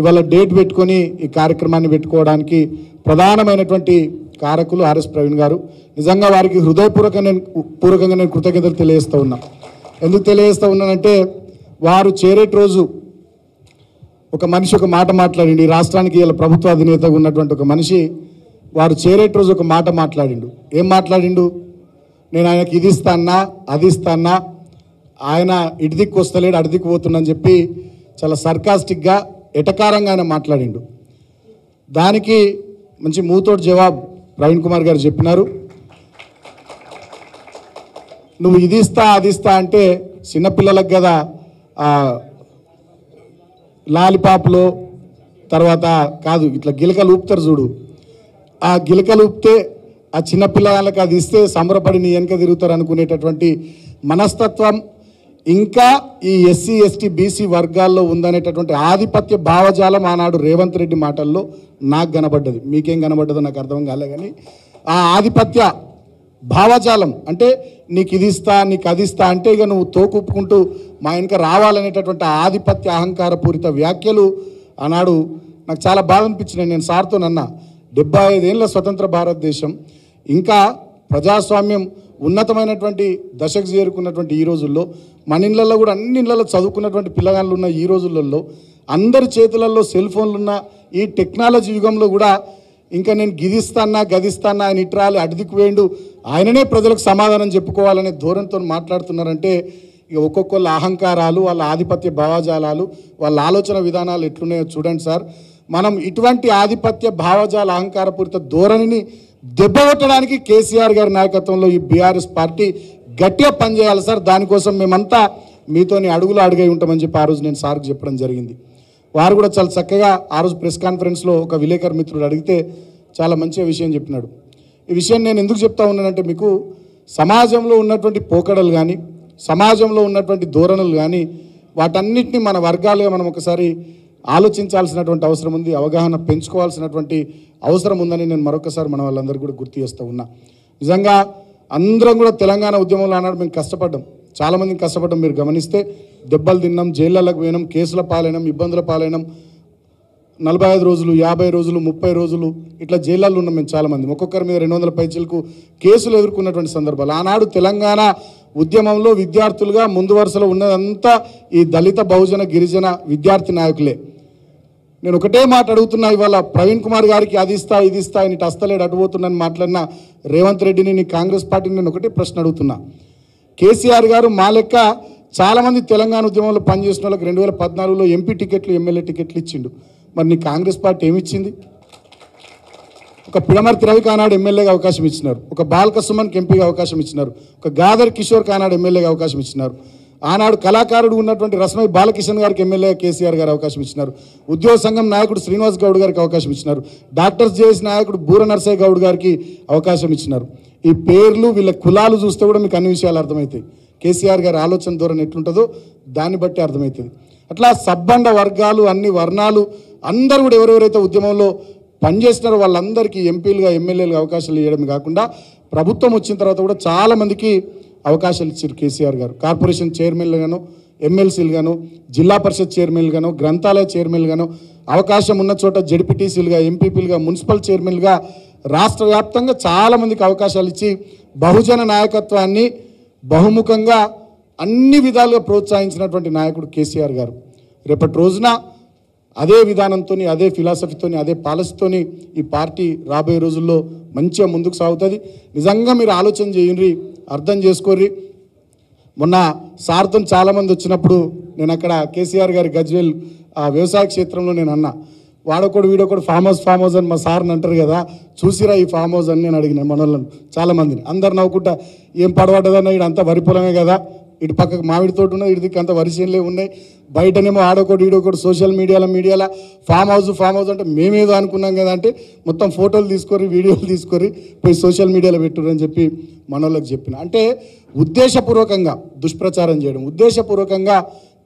ఇవాళ డేట్ పెట్టుకొని ఈ కార్యక్రమాన్ని పెట్టుకోవడానికి ప్రధానమైనటువంటి కారకులు ఆర్ఎస్ ప్రవీణ్ గారు. నిజంగా వారికి పూర్వకంగా నేను కృతజ్ఞతలు తెలియజేస్తూ ఉన్నా. ఎందుకు తెలియజేస్తూ ఉన్నానంటే వారు చేరేటి రోజు ఒక మనిషి ఒక మాట మాట్లాడిండు. ఈ రాష్ట్రానికి ఇలా ప్రభుత్వ అధినేతగా ఉన్నటువంటి ఒక మనిషి వారు చేరేటి రోజు ఒక మాట మాట్లాడిండు. ఏం మాట్లాడిండు? నేను ఆయనకి ఇది ఇస్తానా అది ఇస్తానా, ఆయన ఇటు దిక్కు వస్తలేడు అటు దిక్కు పోతున్నా చెప్పి చాలా సర్కాస్టిక్గా ఎటకారంగా ఆయన మాట్లాడిండు. దానికి మంచి మూతోటి జవాబు ప్రవీణ్ కుమార్ గారు చెప్పినారు. నువ్వు ఇది ఇస్తా అది ఇస్తా అంటే చిన్నపిల్లలకు కదా లాలిపాపులో తర్వాత కాదు, ఇట్లా గిలకలు ఊపుతారు చూడు, ఆ గిలకలు ఊపితే ఆ చిన్నపిల్లలకు అది ఇస్తే సంబరపడి నీ వెనక తిరుగుతారు అనుకునేటటువంటి మనస్తత్వం ఇంకా ఈ ఎస్సీ ఎస్టీ బీసీ వర్గాల్లో ఉందనేటటువంటి ఆధిపత్య భావజాలం ఆనాడు రేవంత్ రెడ్డి మాటల్లో నాకు కనబడ్డది. మీకేం కనబడ్డదో నాకు అర్థం కాలే, కానీ ఆ ఆధిపత్య భావజాలం అంటే నీకు ఇది ఇస్తా నీకు అది ఇస్తా అంటే ఇక నువ్వు తోకుప్పుకుంటూ మా వెనక రావాలనేటటువంటి ఆధిపత్య అహంకారపూరిత వ్యాఖ్యలు ఆనాడు నాకు చాలా బాధ అనిపించినాయి. నేను సార్తో నన్నా 75 ఏళ్ళ స్వతంత్ర భారతదేశం ఇంకా ప్రజాస్వామ్యం ఉన్నతమైనటువంటి దశకు చేరుకున్నటువంటి ఈ రోజుల్లో మన ఇళ్ళల్లో కూడా అన్ని ఇళ్ళల్లో చదువుకున్నటువంటి పిల్లగాళ్ళు ఉన్న ఈ రోజులలో అందరి చేతులలో సెల్ ఫోన్లు ఉన్న ఈ టెక్నాలజీ యుగంలో కూడా ఇంకా నేను గిదిస్తానా గదిస్తానా ఆయన ఇట్రాలి అడిదికి వేయండు ఆయననే ప్రజలకు సమాధానం చెప్పుకోవాలనే ధోరణితో మాట్లాడుతున్నారంటే ఇక ఒక్కొక్కళ్ళ అహంకారాలు వాళ్ళ ఆధిపత్య భావజాలాలు వాళ్ళ ఆలోచన విధానాలు ఎట్లున్నాయో చూడండి సార్. మనం ఇటువంటి ఆధిపత్య భావజాల అహంకారపూరిత ధోరణిని దెబ్బకొట్టడానికి కేసీఆర్ గారి నాయకత్వంలో ఈ బీఆర్ఎస్ పార్టీ గట్టిగా పనిచేయాలి సార్. దానికోసం మేమంతా మీతోని అడుగులు అడిగై ఉంటామని చెప్పి ఆ రోజు నేను సార్కి చెప్పడం జరిగింది. వారు కూడా చాలా చక్కగా ఆ రోజు ప్రెస్ కాన్ఫరెన్స్లో ఒక విలేకరు మిత్రుడు అడిగితే చాలా మంచిగా విషయం చెప్పినాడు. ఈ విషయం నేను ఎందుకు చెప్తా ఉన్నానంటే మీకు సమాజంలో ఉన్నటువంటి పోకడలు కానీ సమాజంలో ఉన్నటువంటి ధోరణులు కానీ వాటన్నిటిని మన వర్గాలుగా మనం ఒకసారి ఆలోచించాల్సినటువంటి అవసరం ఉంది, అవగాహన పెంచుకోవాల్సినటువంటి అవసరం ఉందని నేను మరొకసారి మన వాళ్ళందరూ కూడా గుర్తు చేస్తూ ఉన్నా. నిజంగా అందరం కూడా తెలంగాణ ఉద్యమంలో అన్నాడు మేము కష్టపడ్డాం, చాలామందిని కష్టపడ్డాం. మీరు గమనిస్తే దెబ్బలు తిన్నాం, జైళ్ళకు పోయినాం, కేసుల పాలైనాం, ఇబ్బందుల పాలైనాం. 45 రోజులు 50 రోజులు 30 రోజులు ఇట్లా జైళ్ళల్లో ఉన్నాం మేము చాలామంది. ఒక్కొక్కరి మీద 200 పైచీలకు కేసులు ఎదుర్కొన్నటువంటి సందర్భాలు. ఆనాడు తెలంగాణ ఉద్యమంలో విద్యార్థులుగా ముందు వరుసలో ఉన్నదంతా ఈ దళిత బహుజన గిరిజన విద్యార్థి నాయకులే. నేను ఒకటే మాట అడుగుతున్నా, ఇవాళ ప్రవీణ్ కుమార్ గారికి అది ఇస్తా ఇది ఇస్తా ఆయన ఇటు అస్తలేడు అటుపోతున్నాను మాట్లాడిన రేవంత్ రెడ్డిని నీ కాంగ్రెస్ పార్టీని నేను ఒకటే ప్రశ్న అడుగుతున్నా. కేసీఆర్ గారు మా లెక్క చాలామంది తెలంగాణ ఉద్యమంలో పనిచేసిన వాళ్ళకి 2014లో ఎంపీ టికెట్లు ఎమ్మెల్యే టికెట్లు ఇచ్చిండు. మరి నీ కాంగ్రెస్ పార్టీ ఏమిచ్చింది? ఒక పిడమర్తి రవికి ఆనాడు ఎమ్మెల్యేగా అవకాశం ఇచ్చినారు, ఒక బాల్క సుమన్కి ఎంపీగా అవకాశం ఇచ్చినారు, ఒక గాదర్ కిషోర్కి ఆనాడు ఎమ్మెల్యేగా అవకాశం ఇచ్చినారు, ఆనాడు కళాకారుడు ఉన్నటువంటి రస్మై బాలకిషన్ గారికి ఎమ్మెల్యేగా కేసీఆర్ గారు అవకాశం ఇచ్చినారు, ఉద్యోగ సంఘం నాయకుడు శ్రీనివాస్ గౌడ్ గారికి అవకాశం ఇచ్చినారు, డాక్టర్స్ జేఎస్ నాయకుడు బూర నర్సయ్య గౌడ్ గారికి అవకాశం ఇచ్చినారు. ఈ పేర్లు వీళ్ళ కులాలు చూస్తే కూడా మీకు అన్ని విషయాలు అర్థమవుతాయి. కేసీఆర్ గారి ఆలోచన ధోరణి ఎట్లుంటుందో దాన్ని బట్టి అర్థమవుతుంది. అట్లా సబ్బండ వర్గాలు అన్ని వర్ణాలు అందరూ కూడా ఎవరెవరైతే ఉద్యమంలో పనిచేస్తున్నారో వాళ్ళందరికీ ఎంపీలుగా ఎమ్మెల్యేలుగా అవకాశాలు ఇవ్వడమే కాకుండా ప్రభుత్వం వచ్చిన తర్వాత కూడా చాలామందికి అవకాశాలు ఇచ్చారు కేసీఆర్ గారు. కార్పొరేషన్ చైర్మన్లుగాను, ఎమ్మెల్సీలుగాను, జిల్లా పరిషత్ చైర్మన్లుగాను, గ్రంథాలయ చైర్మన్లుగాను, అవకాశం ఉన్న చోట జడ్పీటీసీలుగా, ఎంపీపీలుగా, మున్సిపల్ చైర్మన్లుగా రాష్ట్ర వ్యాప్తంగా చాలామందికి అవకాశాలు ఇచ్చి బహుజన నాయకత్వాన్ని బహుముఖంగా అన్ని విధాలుగా ప్రోత్సహించినటువంటి నాయకుడు కేసీఆర్ గారు. రేపటి రోజున అదే విధానంతో, అదే ఫిలాసఫీతో, అదే పాలసీతోని ఈ పార్టీ రాబోయే రోజుల్లో మంచిగా ముందుకు సాగుతుంది. నిజంగా మీరు ఆలోచన చేయండి, అర్థం చేసుకోర్రి. మొన్న సార్తో చాలామంది వచ్చినప్పుడు నేను అక్కడ కేసీఆర్ గారి గజ్వేల్ వ్యవసాయ క్షేత్రంలో నేను అన్నా, వాడొకడు వీడొకడు ఫామ్ హౌస్ అని మా సార్ని అంటారు కదా, చూసిరా ఈ ఫామ్ హౌస్ అని నేను అడిగిన మనోళ్ళను చాలామందిని. అందరు నవ్వుకుంటా ఏం పడబడ్డదన్న ఇటు అంతా వరి పొలమే కదా, ఇటు పక్కకు మామిడి తోట ఉన్నది, ఇటు దిక్కు అంత వరిసేనులే ఉన్నాయి, బయటనేమో ఆడొకటి ఈడొకటి సోషల్ మీడియాలో ఫామ్ హౌస్ అంటే మేమేదో అనుకున్నాం కదా అంటే మొత్తం ఫోటోలు తీసుకొని వీడియోలు తీసుకొని పోయి సోషల్ మీడియాలో పెట్టురని చెప్పి మనోళ్ళకి చెప్పిన. అంటే ఉద్దేశపూర్వకంగా దుష్ప్రచారం చేయడం, ఉద్దేశపూర్వకంగా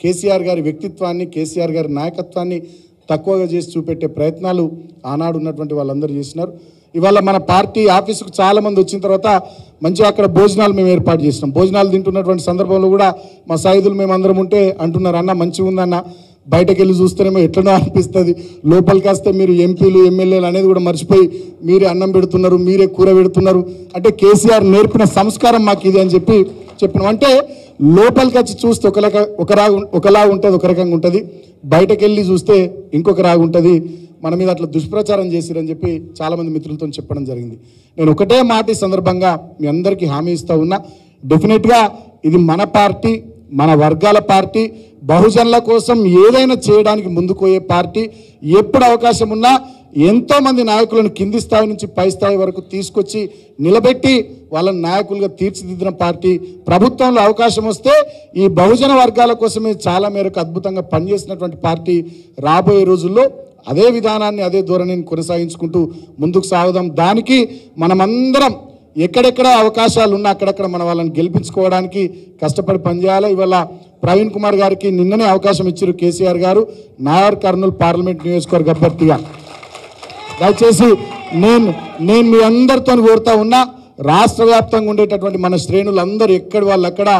కేసీఆర్ గారి వ్యక్తిత్వాన్ని, కేసీఆర్ గారి నాయకత్వాన్ని తక్కువగా చేసి చూపెట్టే ప్రయత్నాలు ఆనాడు ఉన్నటువంటి వాళ్ళందరూ చేసినారు. ఇవాళ మన పార్టీ ఆఫీసుకు చాలామంది వచ్చిన తర్వాత మంచిగా అక్కడ భోజనాలు మేము ఏర్పాటు చేసినాం. భోజనాలు తింటున్నటువంటి సందర్భంలో కూడా మా సాయుధులు మేము అందరం ఉంటే అంటున్నారు, అన్న మంచిగా ఉందన్న, బయటకు వెళ్ళి చూస్తేనేమో ఎట్లనో అనిపిస్తుంది, లోపలికి వస్తే మీరు ఎంపీలు ఎమ్మెల్యేలు అనేది కూడా మర్చిపోయి మీరే అన్నం పెడుతున్నారు, మీరే కూర పెడుతున్నారు, అంటే కేసీఆర్ నేర్పిన సంస్కారం మాకు ఇది అని చెప్పినాం. అంటే లోపలికి వచ్చి చూస్తే ఒకలా ఉంటుంది, ఒక రకంగా ఉంటుంది, బయటకు వెళ్ళి చూస్తే ఇంకొక రాగా ఉంటుంది. మన మీద అట్లా దుష్ప్రచారం చేసిరని చెప్పి చాలామంది మిత్రులతో చెప్పడం జరిగింది. నేను ఒకటే మాట ఈ సందర్భంగా మీ అందరికీ హామీ ఇస్తూ ఉన్నా, డెఫినెట్గా ఇది మన పార్టీ, మన వర్గాల పార్టీ, బహుజనుల కోసం ఏదైనా చేయడానికి ముందుకు పోయే పార్టీ. ఎప్పుడు అవకాశం ఉన్నా ఎంతోమంది నాయకులను కింది స్థాయి నుంచి పై స్థాయి వరకు తీసుకొచ్చి నిలబెట్టి వాళ్ళని నాయకులుగా తీర్చిదిద్దిన పార్టీ. ప్రభుత్వంలో అవకాశం వస్తే ఈ బహుజన వర్గాల కోసమే చాలా మేరకు అద్భుతంగా పనిచేసినటువంటి పార్టీ. రాబోయే రోజుల్లో అదే విధానాన్ని, అదే ధోరణిని కొనసాగించుకుంటూ ముందుకు సాగుదాం. దానికి మనమందరం ఎక్కడెక్కడ అవకాశాలు ఉన్నా అక్కడక్కడ మన వాళ్ళని గెలిపించుకోవడానికి కష్టపడి పనిచేయాలి. ఇవాళ ప్రవీణ్ కుమార్ గారికి నిన్ననే అవకాశం ఇచ్చారు కేసీఆర్ గారు నాగర్ కర్నూలు పార్లమెంట్ నియోజకవర్గ అభ్యర్థిగా. దయచేసి నేను మీ అందరితో కోరుతా ఉన్నా, రాష్ట్ర వ్యాప్తంగా ఉండేటటువంటి మన శ్రేణులందరూ ఎక్కడి వాళ్ళు అక్కడ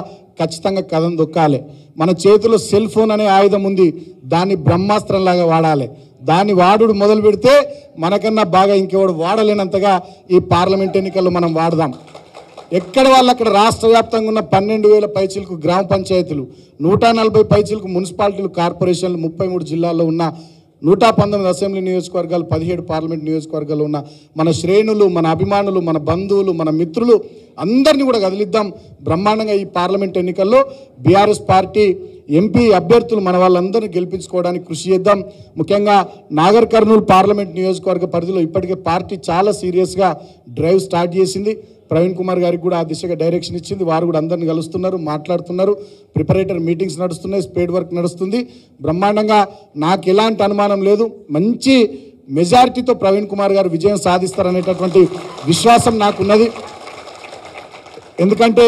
ఖచ్చితంగా కథం దొక్కాలి. మన చేతిలో సెల్ ఫోన్ అనే ఆయుధం ఉంది, దాన్ని బ్రహ్మాస్త్రంలాగా వాడాలి. దాన్ని వాడుడు మొదలు పెడితే మనకన్నా బాగా ఇంకెవడు వాడలేనంతగా ఈ పార్లమెంట్ ఎన్నికల్లో మనం వాడదాం. ఎక్కడ వాళ్ళు అక్కడ రాష్ట్ర వ్యాప్తంగా ఉన్న 12,000 పైచీలకు గ్రామ పంచాయతీలు, 140 పైచీలకు మున్సిపాలిటీలు, కార్పొరేషన్లు, 33 జిల్లాల్లో ఉన్న 119 అసెంబ్లీ నియోజకవర్గాలు, 17 పార్లమెంట్ నియోజకవర్గాలు ఉన్న మన శ్రేణులు, మన అభిమానులు, మన బంధువులు, మన మిత్రులు అందరినీ కూడా కదిలిద్దాం. బ్రహ్మాండంగా ఈ పార్లమెంట్ ఎన్నికల్లో బీఆర్ఎస్ పార్టీ ఎంపీ అభ్యర్థులు మన వాళ్ళందరినీ గెలిపించుకోవడానికి కృషి చేద్దాం. ముఖ్యంగా నాగర్ కర్నూలు పార్లమెంట్ నియోజకవర్గ పరిధిలో ఇప్పటికే పార్టీ చాలా సీరియస్గా డ్రైవ్ స్టార్ట్ చేసింది. ప్రవీణ్ కుమార్ గారికి కూడా ఆ దిశగా డైరెక్షన్ ఇచ్చింది. వారు కూడా అందరిని కలుస్తున్నారు, మాట్లాడుతున్నారు, ప్రిపరేటర్ మీటింగ్స్ నడుస్తున్నాయి, స్పేడ్ వర్క్ నడుస్తుంది. బ్రహ్మాండంగా నాకు ఎలాంటి అనుమానం లేదు, మంచి మెజారిటీతో ప్రవీణ్ కుమార్ గారు విజయం సాధిస్తారనేటటువంటి విశ్వాసం నాకున్నది. ఎందుకంటే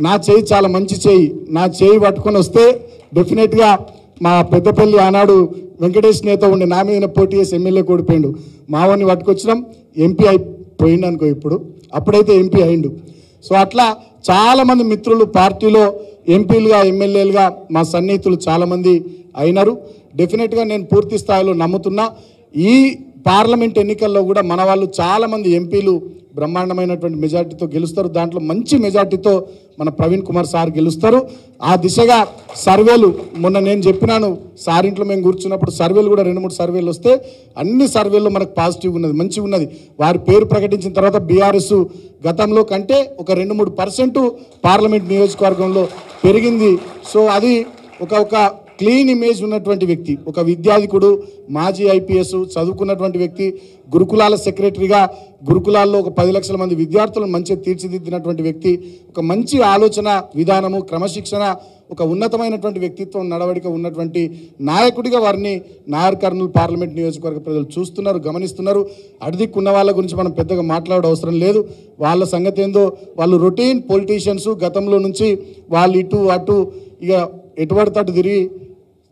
నా చేయి చాలా మంచి చేయి, నా చేయి పట్టుకొని వస్తే డెఫినెట్గా మా పెద్దపల్లి ఆనాడు వెంకటేష్ నేత ఉండే, నా మీద పోటీ చేసి ఎమ్మెల్యే కోడిపోయిండు, మావని పట్టుకొచ్చినాం, ఎంపీ అయిపోయిండు అనుకో, అప్పుడైతే ఎంపీ అయిండు. సో అట్లా చాలామంది మిత్రులు పార్టీలో ఎంపీలుగా, ఎమ్మెల్యేలుగా మా సన్నిహితులు చాలామంది అయినారు. డెఫినెట్గా నేను పూర్తి స్థాయిలో నమ్ముతున్నా, ఈ పార్లమెంట్ ఎన్నికల్లో కూడా మన వాళ్ళు చాలామంది ఎంపీలు బ్రహ్మాండమైనటువంటి మెజార్టీతో గెలుస్తారు. దాంట్లో మంచి మెజార్టీతో మన ప్రవీణ్ కుమార్ సార్ గెలుస్తారు. ఆ దిశగా సర్వేలు మొన్న నేను చెప్పినాను, సార్ ఇంట్లో మేము కూర్చున్నప్పుడు సర్వేలు కూడా 2-3 సర్వేలు వస్తే అన్ని సర్వేల్లో మనకు పాజిటివ్ ఉన్నది, మంచిగా ఉన్నది. వారి పేరు ప్రకటించిన తర్వాత బీఆర్ఎస్ గతంలో కంటే ఒక 2-3% పార్లమెంట్ నియోజకవర్గంలో పెరిగింది. సో అది ఒక క్లీన్ ఇమేజ్ ఉన్నటువంటి వ్యక్తి, ఒక విద్యాధికుడు, మాజీ ఐపీఎస్ చదువుకున్నటువంటి వ్యక్తి, గురుకులాల సెక్రటరీగా గురుకులాల్లో ఒక 10 లక్షల మంది విద్యార్థులను మంచిగా తీర్చిదిద్దినటువంటి వ్యక్తి, ఒక మంచి ఆలోచన విధానము, క్రమశిక్షణ, ఒక ఉన్నతమైనటువంటి వ్యక్తిత్వం, నడవడిక ఉన్నటువంటి నాయకుడిగా వారిని నాగర్ కర్నూలు పార్లమెంట్ నియోజకవర్గ ప్రజలు చూస్తున్నారు, గమనిస్తున్నారు. అడిదిక్కున్న వాళ్ళ గురించి మనం పెద్దగా మాట్లాడే అవసరం లేదు. వాళ్ళ సంగతి ఏందో, వాళ్ళు రొటీన్ పొలిటీషియన్స్, గతంలో నుంచి వాళ్ళు ఇటు అటు ఇక ఎటువడితే అటు తిరిగి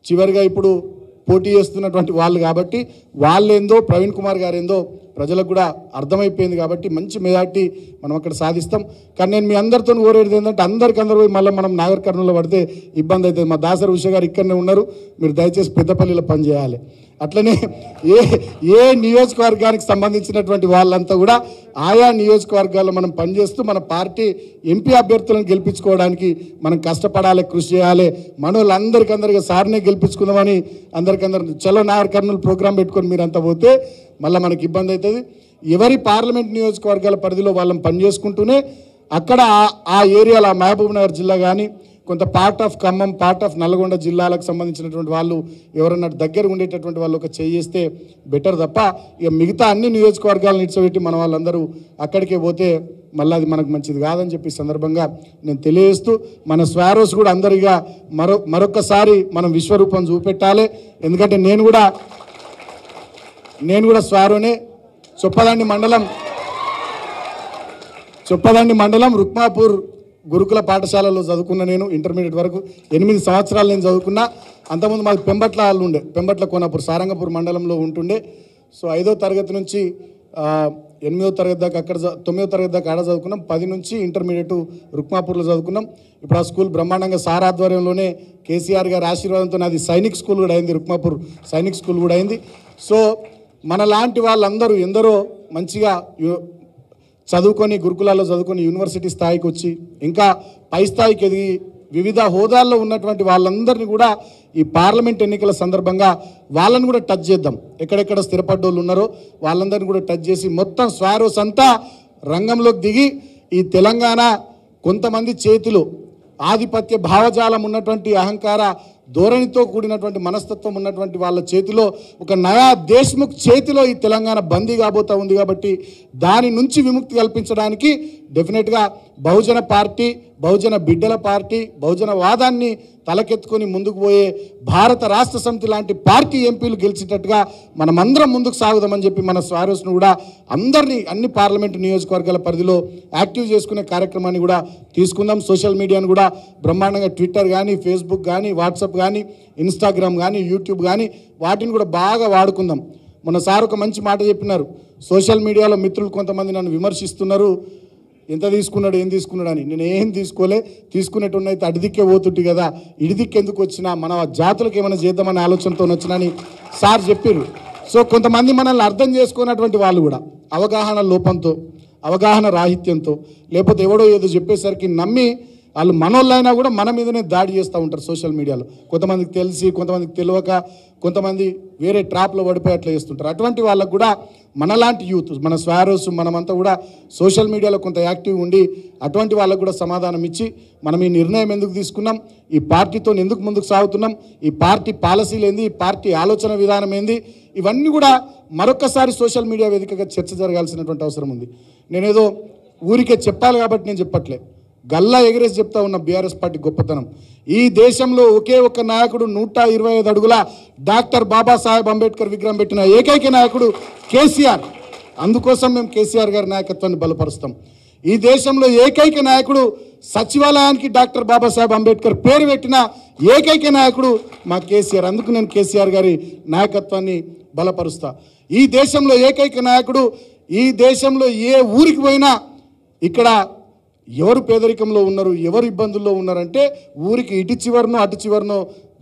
చివరిగా ఇప్పుడు పోటీ చేస్తున్నటువంటి వాళ్ళు కాబట్టి వాళ్ళేందో, ప్రవీణ్ కుమార్ గారు ఏందో ప్రజలకు కూడా అర్థమైపోయింది. కాబట్టి మంచి మెజార్టీ మనం అక్కడ సాధిస్తాం. కానీ నేను మీ అందరితో కోరేది ఏంటంటే అందరికీ పోయి మళ్ళీ మనం నాగర్ కర్నూలులో పడితే ఇబ్బంది అవుతుంది. మా దాసరి ఉష గారు ఇక్కడనే ఉన్నారు, మీరు దయచేసి పెద్దపల్లిలో పనిచేయాలి. అట్లనే ఏ నియోజకవర్గానికి సంబంధించినటువంటి వాళ్ళంతా కూడా ఆయా నియోజకవర్గాల్లో మనం పనిచేస్తూ మన పార్టీ ఎంపీ అభ్యర్థులను గెలిపించుకోవడానికి మనం కష్టపడాలి, కృషి చేయాలి. మన వాళ్ళందరికీ సార్నే గెలిపించుకుందామని అందరికీ చలో నాగర్ కర్నూలు ప్రోగ్రాం పెట్టుకొని మీరంతా పోతే మళ్ళీ మనకి ఇబ్బంది అవుతుంది. ఎవరి పార్లమెంట్ నియోజకవర్గాల పరిధిలో వాళ్ళని పనిచేసుకుంటూనే అక్కడ ఆ ఏరియాలో మహబూబ్ నగర్ జిల్లా కానీ కొంత part of Khammam, part of Nalgonda జిల్లాలకు సంబంధించినటువంటి వాళ్ళు ఎవరన్నా దగ్గర ఉండేటటువంటి వాళ్ళు ఒక చేస్తే బెటర్ తప్ప ఇక మిగతా అన్ని నియోజకవర్గాలను ఇడ్చబెట్టి మన వాళ్ళందరూ అక్కడికే పోతే మళ్ళీ అది మనకు మంచిది కాదని చెప్పి సందర్భంగా నేను తెలియజేస్తూ, మన స్వారోస్ కూడా అందరిగా మరొకసారి మనం విశ్వరూపం చూపెట్టాలి. ఎందుకంటే నేను కూడా స్వారోనే. చొప్పదండి మండలం రుక్మాపూర్ గురుకుల పాఠశాలలో చదువుకున్న నేను ఇంటర్మీడియట్ వరకు 8 సంవత్సరాలు నేను చదువుకున్నా. అంతకుముందు మాది పెంబట్ల ఉండే, పెంబట్ల కోనాపూర్ సారంగపూర్ మండలంలో ఉంటుండే. సో 5వ తరగతి నుంచి 8వ తరగతి దాకా అక్కడ 9వ తరగతి దాకా ఆడ చదువుకున్నాం. 10 నుంచి ఇంటర్మీడియట్ రుక్మాపూర్లో చదువుకున్నాం. ఇప్పుడు ఆ స్కూల్ బ్రహ్మాండంగా సార్ ఆధ్వర్యంలోనే కేసీఆర్ గారి ఆశీర్వాదంతో అది సైనిక్ స్కూల్ కూడా అయింది, రుక్మాపూర్ సైనిక్ స్కూల్ కూడా అయింది. సో మన లాంటి వాళ్ళందరూ ఎందరో మంచిగా చదువుకొని గురుకులాల్లో చదువుకొని యూనివర్సిటీ స్థాయికి వచ్చి ఇంకా పై స్థాయికి ఎదిగి వివిధ హోదాల్లో ఉన్నటువంటి వాళ్ళందరినీ కూడా ఈ పార్లమెంట్ ఎన్నికల సందర్భంగా వాళ్ళని కూడా టచ్ చేద్దాం. ఎక్కడెక్కడ స్థిరపడ్డోళ్ళు ఉన్నారో వాళ్ళందరినీ కూడా టచ్ చేసి మొత్తం స్వారోస్ అంతా రంగంలోకి దిగి ఈ తెలంగాణ కొంతమంది చేతిలో ఆధిపత్య భావజాలం ఉన్నటువంటి అహంకార ధోరణితో కూడినటువంటి మనస్తత్వం ఉన్నటువంటి వాళ్ళ చేతిలో ఒక నయా దేశ్ముఖ్ చేతిలో ఈ తెలంగాణ బందీ కాబోతా ఉంది. కాబట్టి దాని నుంచి విముక్తి కల్పించడానికి డెఫినెట్గా బహుజన పార్టీ, బహుజన బిడ్డల పార్టీ, బహుజన వాదాన్ని తలకెత్తుకొని ముందుకు పోయే భారత రాష్ట్ర సమితి లాంటి పార్టీ ఎంపీలు గెలిచేటట్టుగా మనమందరం ముందుకు సాగుదామని చెప్పి మన స్వారోస్ను కూడా అందరినీ అన్ని పార్లమెంటు నియోజకవర్గాల పరిధిలో యాక్టివ్ చేసుకునే కార్యక్రమాన్ని కూడా తీసుకుందాం. సోషల్ మీడియాను కూడా బ్రహ్మాండంగా ట్విట్టర్ కానీ, ఫేస్బుక్ కానీ, వాట్సాప్ కానీ, ఇన్స్టాగ్రామ్ కానీ, యూట్యూబ్ కానీ వాటిని కూడా బాగా వాడుకుందాం. మన సార్ ఒక మంచి మాట చెప్పినారు. సోషల్ మీడియాలో మిత్రులు కొంతమంది నన్ను విమర్శిస్తున్నారు, ఎంత తీసుకున్నాడు ఏం తీసుకున్నాడు అని. నేను ఏం తీసుకోలే, తీసుకునేట్టున్నైతే అడిదిక్కే పోతుంటి కదా, ఇడిదిక్కు ఎందుకు వచ్చినా మన జాతులకు ఏమైనా చేద్దామనే ఆలోచనతో వచ్చినని సార్ చెప్పారు. సో కొంతమంది మనల్ని అర్థం చేసుకున్నటువంటి వాళ్ళు కూడా అవగాహన లోపంతో, అవగాహన రాహిత్యంతో, లేకపోతే ఎవడో ఏదో చెప్పేసరికి నమ్మి వాళ్ళు మనోళ్ళైనా కూడా మన మీదనే దాడి చేస్తూ ఉంటారు సోషల్ మీడియాలో. కొంతమందికి తెలిసి, కొంతమందికి తెలియక, కొంతమంది వేరే ట్రాప్లో పడిపోయి అట్లా చేస్తుంటారు. అటువంటి వాళ్ళకు కూడా మనలాంటి యూత్, మన స్వారోస్, మనమంతా కూడా సోషల్ మీడియాలో కొంత యాక్టివ్ ఉండి అటువంటి వాళ్ళకు కూడా సమాధానం ఇచ్చి మనం ఈ నిర్ణయం ఎందుకు తీసుకున్నాం, ఈ పార్టీతో ఎందుకు ముందుకు సాగుతున్నాం, ఈ పార్టీ పాలసీలు ఏంది, ఈ పార్టీ ఆలోచన విధానం ఏంది, ఇవన్నీ కూడా మరొకసారి సోషల్ మీడియా వేదికగా చర్చ జరగాల్సినటువంటి అవసరం ఉంది. నేనేదో ఊరికే చెప్పాలి కాబట్టి నేను చెప్పట్లే, గల్లా ఎగరేసి చెప్తా ఉన్న బీఆర్ఎస్ పార్టీ గొప్పతనం. ఈ దేశంలో ఒకే ఒక్క నాయకుడు 125 అడుగుల డాక్టర్ బాబాసాహెబ్ అంబేద్కర్ విగ్రహం పెట్టిన ఏకైక నాయకుడు కేసీఆర్. అందుకోసం మేము కేసీఆర్ గారి నాయకత్వాన్ని బలపరుస్తాం. ఈ దేశంలో ఏకైక నాయకుడు, సచివాలయానికి డాక్టర్ బాబాసాహెబ్ అంబేద్కర్ పేరు పెట్టిన ఏకైక నాయకుడు మా కేసీఆర్. అందుకు నేను కేసీఆర్ గారి నాయకత్వాన్ని బలపరుస్తా. ఈ దేశంలో ఏకైక నాయకుడు, ఈ దేశంలో ఏ ఊరికి పోయినా ఇక్కడ ఎవరు పేదరికంలో ఉన్నారు, ఎవరు ఇబ్బందుల్లో ఉన్నారంటే ఊరికి ఇటు చివరనో అటు చివరనో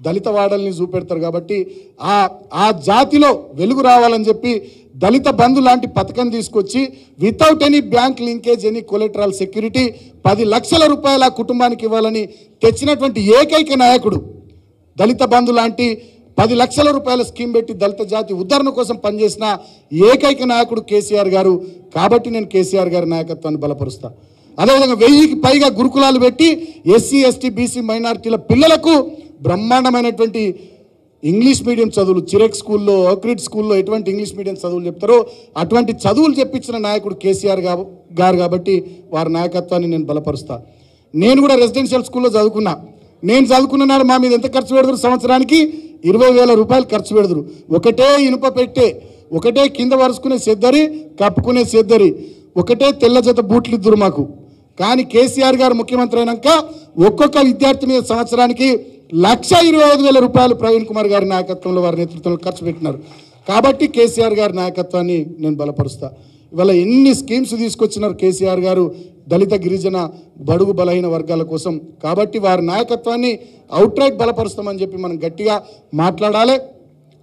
దళిత వాడల్ని చూపెడతారు. కాబట్టి ఆ జాతిలో వెలుగు రావాలని చెప్పి దళిత బంధు లాంటి పథకం తీసుకొచ్చి without any bank linkage, any collateral security 10 లక్షల రూపాయల కుటుంబానికి ఇవ్వాలని తెచ్చినటువంటి ఏకైక నాయకుడు, దళిత బంధు లాంటి 10 లక్షల రూపాయల స్కీమ్ పెట్టి దళిత జాతి ఉద్ధరణ కోసం పనిచేసిన ఏకైక నాయకుడు కేసీఆర్ గారు. కాబట్టి నేను కేసీఆర్ గారి నాయకత్వాన్ని బలపరుస్తా. అదేవిధంగా 1000కి పైగా గురుకులాలు పెట్టి ఎస్సీ, ఎస్టీ, బీసీ మైనారిటీల పిల్లలకు బ్రహ్మాండమైనటువంటి ఇంగ్లీష్ మీడియం చదువులు, చిరెక్ స్కూల్లో, ఓక్రిడ్ స్కూల్లో ఎటువంటి ఇంగ్లీష్ మీడియం చదువులు చెప్తారో అటువంటి చదువులు చెప్పించిన నాయకుడు కేసీఆర్ గారు. కాబట్టి వారి నాయకత్వాన్ని నేను బలపరుస్తా. నేను కూడా రెసిడెన్షియల్ స్కూల్లో చదువుకున్నా. నేను చదువుకున్న నాడు మా మీద ఎంత ఖర్చు పెడతారు? సంవత్సరానికి 20,000 రూపాయలు ఖర్చు పెడతారు. ఒకటే ఇనుప పెట్టే, ఒకటే కింద వరుసుకునే సెద్దరి, కప్పుకునే సెద్దరి, ఒకటే తెల్ల జత బూట్లు ఇద్దరు మాకు. కానీ కేసీఆర్ గారు ముఖ్యమంత్రి అయినాక ఒక్కొక్క విద్యార్థి మీద సంవత్సరానికి 1,25,000 రూపాయలు ప్రవీణ్ కుమార్ గారి నాయకత్వంలో, వారి నేతృత్వంలో ఖర్చు పెట్టినారు. కాబట్టి కేసీఆర్ గారి నాయకత్వాన్ని నేను బలపరుస్తా. ఇవాళ ఎన్ని స్కీమ్స్ తీసుకొచ్చినారు కేసీఆర్ గారు దళిత, గిరిజన, బడుగు, బలహీన వర్గాల కోసం. కాబట్టి వారి నాయకత్వాన్ని అవుట్రైట్ బలపరుస్తామని చెప్పి మనం గట్టిగా మాట్లాడాలి.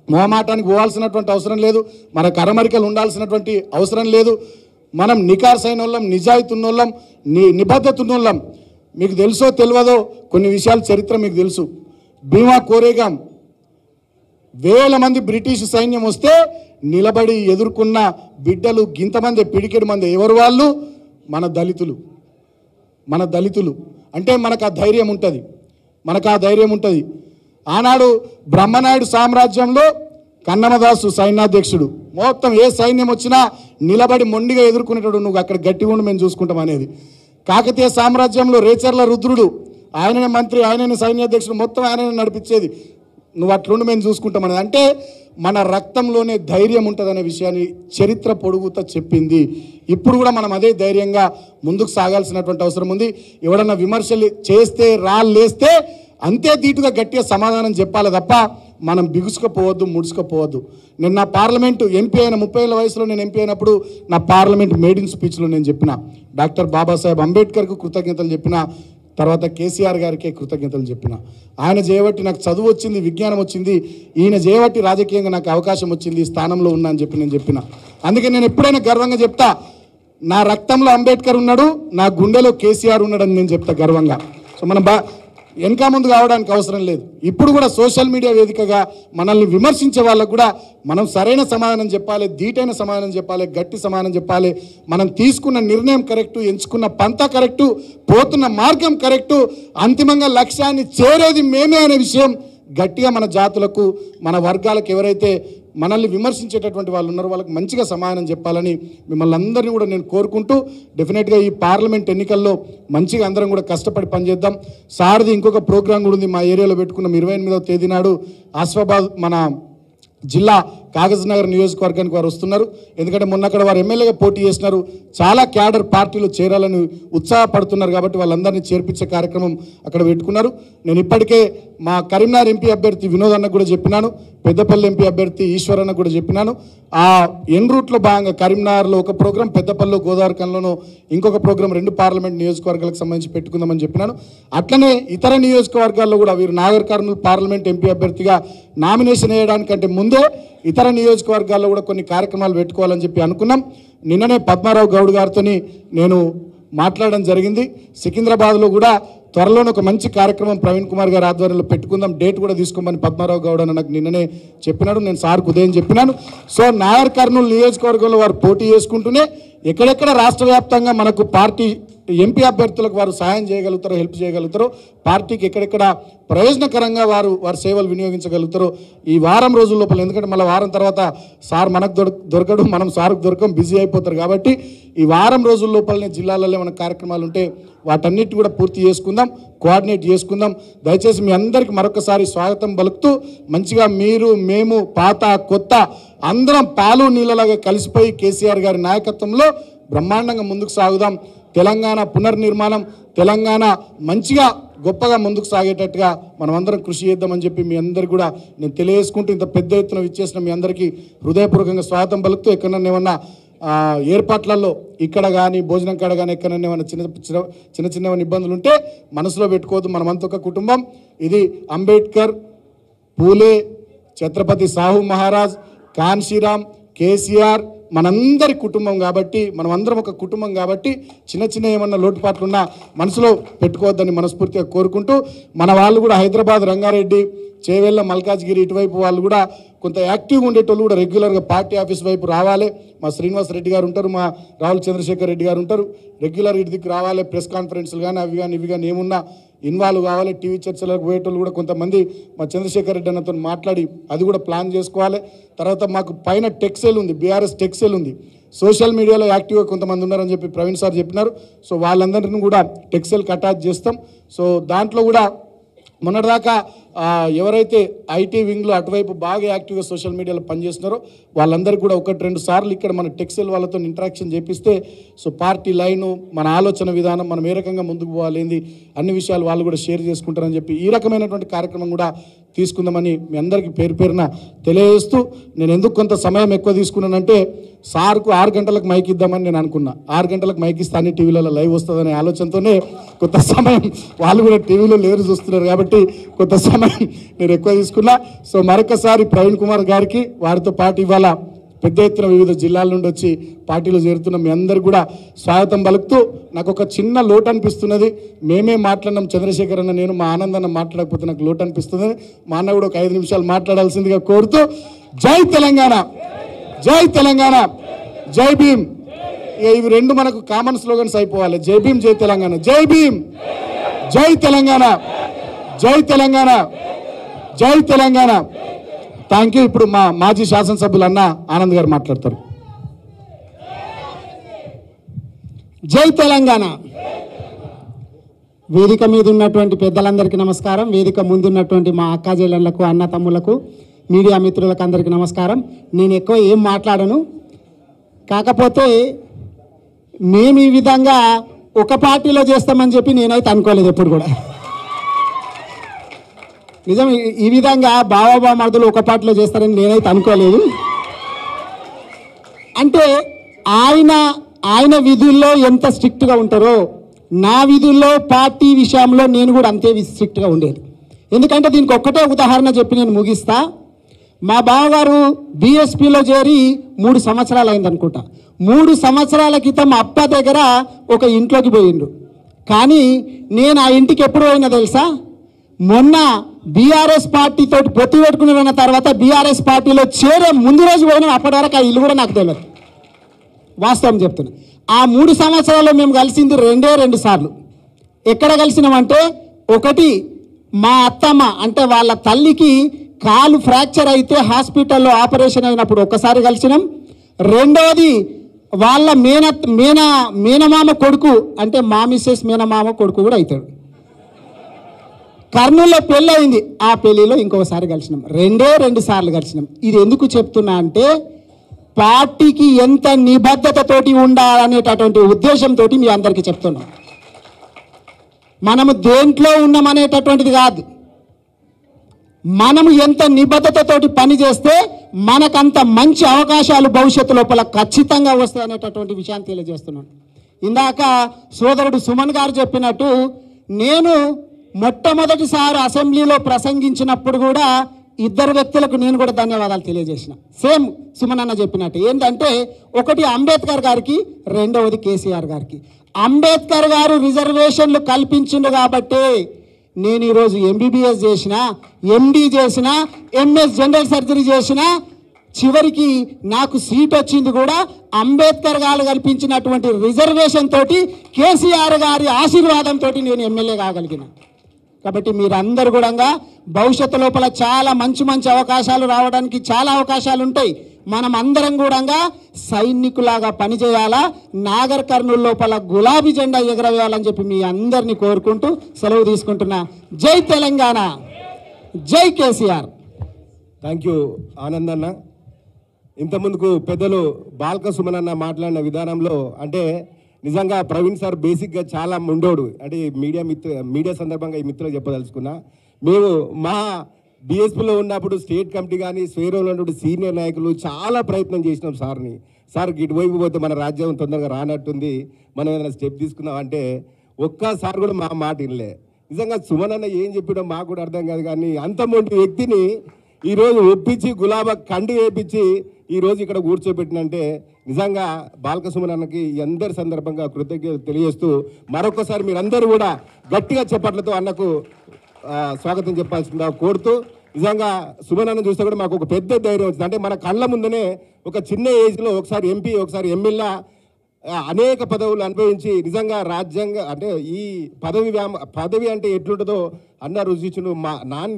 మొహమాటానికి పోవాల్సినటువంటి అవసరం లేదు, మనకు అరమరికలు ఉండాల్సినటువంటి అవసరం లేదు. మనం నికార్సైన వాళ్ళం, నిజాయితీ ఉన్నోళ్ళం, నిబద్ధత ఉన్నోళ్ళం. మీకు తెలుసో తెలియదో కొన్ని విషయాల చరిత్ర మీకు తెలుసు. భీమా కోరేగాం, వేల మంది బ్రిటిష్ సైన్యం వస్తే నిలబడి ఎదుర్కొన్న బిడ్డలు గింతమంది, పిడికెడు మంది. ఎవరు వాళ్ళు? మన దళితులు. మన దళితులు అంటే మనకు ఆ ధైర్యం ఉంటుంది, మనకు ఆ ధైర్యం ఉంటుంది. ఆనాడు బ్రహ్మనాయుడు సామ్రాజ్యంలో కన్నమదాసు సైన్యాధ్యక్షుడు మొత్తం ఏ సైన్యం వచ్చినా నిలబడి మొండిగా ఎదుర్కొనేటోడు. నువ్వు అక్కడ గట్టి ఉండి మేము చూసుకుంటాం అనేది. కాకతీయ సామ్రాజ్యంలో రేచర్ల రుద్రుడు, ఆయననే మంత్రి, ఆయననే సైన్యాధ్యక్షుడు, మొత్తం ఆయననే నడిపించేది. నువ్వు అట్లుండి మేము చూసుకుంటాం అనేది. అంటే మన రక్తంలోనే ధైర్యం ఉంటుందనే విషయాన్ని చరిత్ర పొడుగుతా చెప్పింది. ఇప్పుడు కూడా మనం అదే ధైర్యంగా ముందుకు సాగాల్సినటువంటి అవసరం ఉంది. ఎవడన్నా విమర్శలు చేస్తే, రాళ్ళేస్తే అంతే ధీటుగా గట్టిగా సమాధానం చెప్పాలి తప్ప మనం బిగుసుకపోవద్దు, ముడుచుకపోవద్దు. నేను నా పార్లమెంటు ఎంపీ అయిన 30 ఏళ్ళ వయసులో నేను ఎంపీ అయినప్పుడు నా పార్లమెంట్ మేడిన్ స్పీచ్లో నేను చెప్పిన డాక్టర్ బాబాసాహెబ్ అంబేద్కర్కు కృతజ్ఞతలు చెప్పిన, తర్వాత కేసీఆర్ గారికే కృతజ్ఞతలు చెప్పిన. ఆయన చేయబట్టి నాకు చదువు వచ్చింది, విజ్ఞానం వచ్చింది, ఈయన చేయబట్టి రాజకీయంగా నాకు అవకాశం వచ్చింది, ఈ స్థానంలో ఉన్నా అని చెప్పి నేను చెప్పిన. అందుకే నేను ఎప్పుడైనా గర్వంగా చెప్తా, నా రక్తంలో అంబేద్కర్ ఉన్నాడు, నా గుండెలో కేసీఆర్ ఉన్నాడని నేను చెప్తా గర్వంగా. సో మనం వెనక ముందు కావడానికి అవసరం లేదు. ఇప్పుడు కూడా సోషల్ మీడియా వేదికగా మనల్ని విమర్శించే వాళ్ళకు కూడా మనం సరైన సమాధానం చెప్పాలి, ధీటైన సమాధానం చెప్పాలి, గట్టి సమాధానం చెప్పాలి. మనం తీసుకున్న నిర్ణయం కరెక్టు, ఎంచుకున్న పంత కరెక్టు, పోతున్న మార్గం కరెక్టు, అంతిమంగా లక్ష్యాన్ని చేరేది మేమే అనే విషయం గట్టిగా మన జాతులకు, మన వర్గాలకు, ఎవరైతే మనల్ని విమర్శించేటటువంటి వాళ్ళు ఉన్నారో వాళ్ళకి మంచిగా సమాధానం చెప్పాలని మిమ్మల్ని అందరినీ కూడా నేను కోరుకుంటూ, డెఫినెట్గా ఈ పార్లమెంట్ ఎన్నికల్లో మంచిగా అందరం కూడా కష్టపడి పనిచేద్దాం. సార్ది ఇంకొక ప్రోగ్రాం కూడా ఉంది, మా ఏరియాలో పెట్టుకున్నాం 28వ తేదీ నాడు. ఆసిఫాబాద్ మన జిల్లా కాగజ్నగర్ నియోజకవర్గానికి వారు వస్తున్నారు. ఎందుకంటే మొన్న అక్కడ వారు ఎమ్మెల్యేగా పోటీ చేసినారు, చాలా క్యాడర్ పార్టీలో చేరాలని ఉత్సాహపడుతున్నారు కాబట్టి వాళ్ళందరినీ చేర్పించే కార్యక్రమం అక్కడ పెట్టుకున్నారు. నేను ఇప్పటికే మా కరీంనగర్ ఎంపీ అభ్యర్థి వినోద్ అన్నకు కూడా చెప్పినాను, పెద్దపల్లి ఎంపీ అభ్యర్థి ఈశ్వర్ అన్నకు కూడా చెప్పినాను. ఆ ఎన్ రూట్లో భాగంగా కరీంనగర్లో ఒక ప్రోగ్రాం, పెద్దపల్లి గోదావరికంలోనూ ఇంకొక ప్రోగ్రాం 2 పార్లమెంట్ నియోజకవర్గాలకు సంబంధించి పెట్టుకుందామని చెప్పినాను. అట్లనే ఇతర నియోజకవర్గాల్లో కూడా వీరు నాగర్ కర్నూలు పార్లమెంట్ ఎంపీ అభ్యర్థిగా నామినేషన్ వేయడానికంటే ముందే ఇతర నియోజకవర్గాల్లో కూడా కొన్ని కార్యక్రమాలు పెట్టుకోవాలని చెప్పి అనుకున్నాం. నిన్ననే పద్మారావు గౌడ్ గారితో నేను మాట్లాడడం జరిగింది. సికింద్రాబాద్లో కూడా త్వరలోనే ఒక మంచి కార్యక్రమం ప్రవీణ్ కుమార్ గారి ఆధ్వర్యంలో పెట్టుకుందాం, డేట్ కూడా తీసుకోమని పద్మారావు గౌడ్ అని నాకు నిన్ననే చెప్పినాడు. నేను సార్కు ఉదయం చెప్పినాను. సో నాగర్ కర్నూలు నియోజకవర్గంలో వారు పోటీ చేసుకుంటూనే ఎక్కడెక్కడ రాష్ట్ర వ్యాప్తంగా మనకు పార్టీ ఎంపీ అభ్యర్థులకు వారు సహాయం చేయగలుగుతారో, హెల్ప్ చేయగలుగుతారో, పార్టీకి ఎక్కడెక్కడ ప్రయోజనకరంగా వారు సేవలు వినియోగించగలుగుతారో ఈ వారం రోజుల లోపల, ఎందుకంటే మళ్ళీ వారం తర్వాత సార్ మనకు దొరకడు, మనం సార్కు దొరకం, బిజీ అయిపోతారు. కాబట్టి ఈ వారం రోజుల లోపలనే జిల్లాలలో మన కార్యక్రమాలు ఉంటే వాటన్నిటి కూడా పూర్తి చేసుకుందాం, కోఆర్డినేట్ చేసుకుందాం. దయచేసి మీ అందరికీ మరొకసారి స్వాగతం పలుకుతూ, మంచిగా మీరు, మేము, పాత కొత్త అందరం పాలు నీళ్ళలాగా కలిసిపోయి కేసీఆర్ గారి నాయకత్వంలో బ్రహ్మాండంగా ముందుకు సాగుదాం. తెలంగాణ పునర్నిర్మాణం, తెలంగాణ మంచిగా గొప్పగా ముందుకు సాగేటట్టుగా మనం అందరం కృషి చేద్దామని చెప్పి మీ అందరికీ కూడా నేను తెలియజేసుకుంటూ, ఇంత పెద్ద ఎత్తున విచ్చేసిన మీ అందరికీ హృదయపూర్వకంగా స్వాగతం పలుకుతూ, ఎక్కడన్నా ఏమన్నా ఏర్పాట్లలో ఇక్కడ కానీ భోజనం కాడ కానీ ఎక్కడన్నా ఏమన్నా చిన్న చిన్న ఇబ్బందులు ఉంటే మనసులో పెట్టుకోవద్దు. మనమంతా ఒక కుటుంబం. ఇది అంబేద్కర్, పూలే, ఛత్రపతి సాహు మహారాజ్, కాన్షీరామ్, కేసీఆర్ మనందరి కుటుంబం కాబట్టి, మనం అందరం ఒక కుటుంబం కాబట్టి చిన్న ఏమన్నా లోటుపాట్లున్నా మనసులో పెట్టుకోవద్దని మనస్ఫూర్తిగా కోరుకుంటూ, మన వాళ్ళు కూడా హైదరాబాద్, రంగారెడ్డి, చేవెళ్ళ, మల్కాజ్గిరి ఇటువైపు వాళ్ళు కూడా కొంత యాక్టివ్గా ఉండేటోళ్ళు కూడా రెగ్యులర్గా పార్టీ ఆఫీస్ వైపు రావాలి. మా శ్రీనివాస్ రెడ్డి గారు ఉంటారు, మా రాహుల్ చంద్రశేఖర్ రెడ్డి గారు ఉంటారు, రెగ్యులర్ ఇటుదికి రావాలి. ప్రెస్ కాన్ఫరెన్స్లు కానీ అవి కానీ ఇవి కానీ ఏమున్నా ఇన్వాల్వ్ కావాలి. టీవీ చర్చలకు పోయేటోళ్ళు కూడా కొంతమంది మా చంద్రశేఖర్ రెడ్డి అన్నతో మాట్లాడి అది కూడా ప్లాన్ చేసుకోవాలి. తర్వాత మాకు పైన టెక్సెల్ ఉంది, బీఆర్ఎస్ టెక్సెల్ ఉంది, సోషల్ మీడియాలో యాక్టివ్గా కొంతమంది ఉన్నారని చెప్పి ప్రవీణ్ సార్ చెప్పినారు. సో వాళ్ళందరినీ కూడా టెక్సెల్కి అటాచ్ చేస్తాం. సో దాంట్లో కూడా మొన్నటిదాకా ఎవరైతే ఐటీ వింగ్లో అటువైపు బాగా యాక్టివ్గా సోషల్ మీడియాలో పనిచేస్తున్నారో వాళ్ళందరికీ కూడా 1-2 సార్లు ఇక్కడ మన టెక్సెల్ వాళ్ళతో ఇంటరాక్షన్ చేపిస్తే, సో పార్టీ లైను, మన ఆలోచన విధానం, మనం ఏ రకంగా ముందుకు పోవాలేంది అన్ని విషయాలు వాళ్ళు కూడా షేర్ చేసుకుంటారని చెప్పి ఈ రకమైనటువంటి కార్యక్రమం కూడా తీసుకుందామని మీ అందరికీ పేరున తెలియజేస్తూ, నేను ఎందుకు కొంత సమయం ఎక్కువ తీసుకున్నానంటే సార్కు 6 గంటలకు మైక్ ఇద్దామని నేను అనుకున్నా. 6 గంటలకు మైక్ ఇస్తే అన్ని టీవీలలో లైవ్ వస్తుందనే ఆలోచనతోనే కొంత సమయం, వాళ్ళు కూడా టీవీలో లేరు చూస్తున్నారు కాబట్టి కొంత సమయం నేను ఎక్కువ తీసుకున్నా. సో మరొకసారి ప్రవీణ్ కుమార్ గారికి, వారితో పాటు ఇవాళ పెద్ద ఎత్తున వివిధ జిల్లాల నుండి వచ్చి పార్టీలో చేరుతున్న మీ అందరికి కూడా స్వాగతం పలుకుతూ, నాకు ఒక చిన్న లోటు అనిపిస్తున్నది. మేమే మాట్లాడినాం, చంద్రశేఖర్ అన్న నేను, మా ఆనందన్న మాట్లాడకపోతే నాకు లోటు అనిపిస్తుంది. మా అన్న కూడా ఒక 5 నిమిషాలు మాట్లాడాల్సిందిగా కోరుతూ, జై తెలంగాణ, జై తెలంగాణ, జై భీమ్. ఇవి 2 మనకు కామన్ స్లోగన్స్ అయిపోవాలి. జై భీమ్, జై తెలంగాణ, జై భీమ్, జై తెలంగాణ, జై తెలంగాణ, జై తెలంగాణ. Thank you. ఇప్పుడు మా మాజీ శాసనసభ్యులు అన్న ఆనంద్ గారు మాట్లాడతారు. జై తెలంగాణ. వేదిక మీద ఉన్నటువంటి పెద్దలందరికీ నమస్కారం. వేదిక ముందున్నటువంటి మా అక్కా చెల్లెళ్లకు, అన్న తమ్ములకు, మీడియా మిత్రులకు అందరికీ నమస్కారం. నేను ఎక్కువ ఏం మాట్లాడను, కాకపోతే మేము ఈ విధంగా ఒక పార్టీలో చేస్తామని చెప్పి నేనైతే అనుకోలేదు ఎప్పుడు కూడా. నిజం ఈ విధంగా బావబామర్దులు ఒక పాటలో చేస్తారని నేనైతే అనుకోలేదు. అంటే ఆయన విధుల్లో ఎంత స్ట్రిక్ట్గా ఉంటారో నా విధుల్లో పార్టీ విషయంలో నేను కూడా అంతే స్ట్రిక్ట్గా ఉండేది. ఎందుకంటే దీనికి ఒక్కటే ఉదాహరణ చెప్పి నేను ముగిస్తా. మా బావగారు బీఎస్పీలో చేరి 3 సంవత్సరాలు అయిందనుకుంటా. 3 సంవత్సరాల క్రితం అప్ప దగ్గర ఒక ఇంట్లోకి పోయిండు. కానీ నేను ఆ ఇంటికి ఎప్పుడు పోయినా తెలుసా? మొన్న బీఆర్ఎస్ పార్టీతో పొత్తు పెట్టుకున్న తర్వాత బీఆర్ఎస్ పార్టీలో చేరే ముందు రోజు పోయినా. అప్పటి వరకు ఆ ఇల్లు కూడా నాకు తెలియదు. వాస్తవం చెప్తున్నా. ఆ 3 సంవత్సరాల్లో మేము కలిసింది 2 సార్లు. ఎక్కడ కలిసినామంటే, ఒకటి మా అత్తమ్మ అంటే వాళ్ళ తల్లికి కాలు ఫ్రాక్చర్ అయితే హాస్పిటల్లో ఆపరేషన్ అయినప్పుడు ఒక్కసారి కలిసినాం. రెండోది వాళ్ళ మేనమామ కొడుకు అంటే మా మిస్సెస్ మేనమామ కొడుకు కూడా అవుతాడు. కర్నూలులో పెళ్ళి అయింది. ఆ పెళ్ళిలో ఇంకొకసారి కలిసినాం. 2 సార్లు కలిసినాం. ఇది ఎందుకు చెప్తున్నా అంటే పార్టీకి ఎంత నిబద్ధతతోటి ఉండాలనేటటువంటి ఉద్దేశంతో మీ అందరికీ చెప్తున్నాం. మనము దేంట్లో ఉన్నామనేటటువంటిది కాదు, మనము ఎంత నిబద్ధతతోటి పని చేస్తే మనకంత మంచి అవకాశాలు భవిష్యత్తు లోపల ఖచ్చితంగా వస్తాయనేటటువంటి విషయాన్ని తెలియజేస్తున్నాను. ఇందాక సోదరుడు సుమన్ గారు చెప్పినట్టు నేను మొట్టమొదటిసారి అసెంబ్లీలో ప్రసంగించినప్పుడు కూడా 2 వ్యక్తులకు నేను కూడా ధన్యవాదాలు తెలియజేసిన. సేమ్ సుమన్ అన్న చెప్పినట్టు ఏంటంటే, ఒకటి అంబేద్కర్ గారికి, రెండవది కేసీఆర్ గారికి. అంబేద్కర్ గారు రిజర్వేషన్లు కల్పించిండు కాబట్టి నేను ఈరోజు ఎంబీబీఎస్ చేసిన, ఎండి చేసిన, ఎంఎస్ జనరల్ సర్జరీ చేసిన, చివరికి నాకు సీట్ వచ్చింది కూడా అంబేద్కర్ గారు కల్పించినటువంటి రిజర్వేషన్ తోటి, కేసీఆర్ గారి ఆశీర్వాదంతో నేను ఎమ్మెల్యే కాగలిగిన. కాబట్టి మీరందరూ కూడా భవిష్యత్తు లోపల చాలా మంచి అవకాశాలు రావడానికి చాలా అవకాశాలు ఉంటాయి. మనం అందరం కూడా సైనికులాగా పనిచేయాలా, నాగర్ కర్నూలు లోపల గులాబీ జెండా ఎగరవేయాలని చెప్పి మీ అందరినీ కోరుకుంటూ సెలవు తీసుకుంటున్నా. జై తెలంగాణ, జై కేసీఆర్. థ్యాంక్ యూ ఆనందన్న. ఇంతకుముందుకు పెద్దలు బాల్క సుమన్ అన్న మాట్లాడిన విధానంలో అంటే నిజంగా ప్రవీణ్ సార్ బేసిక్గా చాలా ఉండోడు. అంటే మీడియా సందర్భంగా ఈ మిత్రులు చెప్పదలుచుకున్నా. మేము మా డిఎస్పీలో ఉన్నప్పుడు స్టేట్ కమిటీ కానీ స్వేరోలో ఉన్నప్పుడు సీనియర్ నాయకులు చాలా ప్రయత్నం చేసినాం సార్ని. సార్ ఇటువైపు పోతే మన రాజ్యం తొందరగా రానట్టుంది, మనం ఏదైనా స్టెప్ తీసుకుందాం అంటే ఒక్కసారి కూడా మా మాట వినలే. నిజంగా సుమన్ అన్న ఏం చెప్పాడో మాకు కూడా అర్థం కాదు. కానీ అంత మొండి వ్యక్తిని ఈరోజు ఒప్పించి గులాబా కండి వేపించి ఈరోజు ఇక్కడ కూర్చోబెట్టినంటే నిజంగా బాల్క సుమన్ అన్నకి అందరి సందర్భంగా కృతజ్ఞతలు తెలియజేస్తూ మరొకసారి మీరందరూ కూడా గట్టిగా చెప్పట్లతో అన్నకు స్వాగతం చెప్పాల్సిందిగా కోరుతూ, నిజంగా సుమన్ అన్న చూస్తే కూడా మాకు ఒక పెద్ద ధైర్యం వచ్చింది. అంటే మన కళ్ళ ముందునే ఒక చిన్న ఏజ్లో ఒకసారి ఎంపీ, ఒకసారి ఎమ్మెల్యే అనేక పదవులు అనుభవించి నిజంగా రాజ్యాంగ అంటే ఈ పదవి అంటే ఎట్లుంటుందో అన్న రుచిచును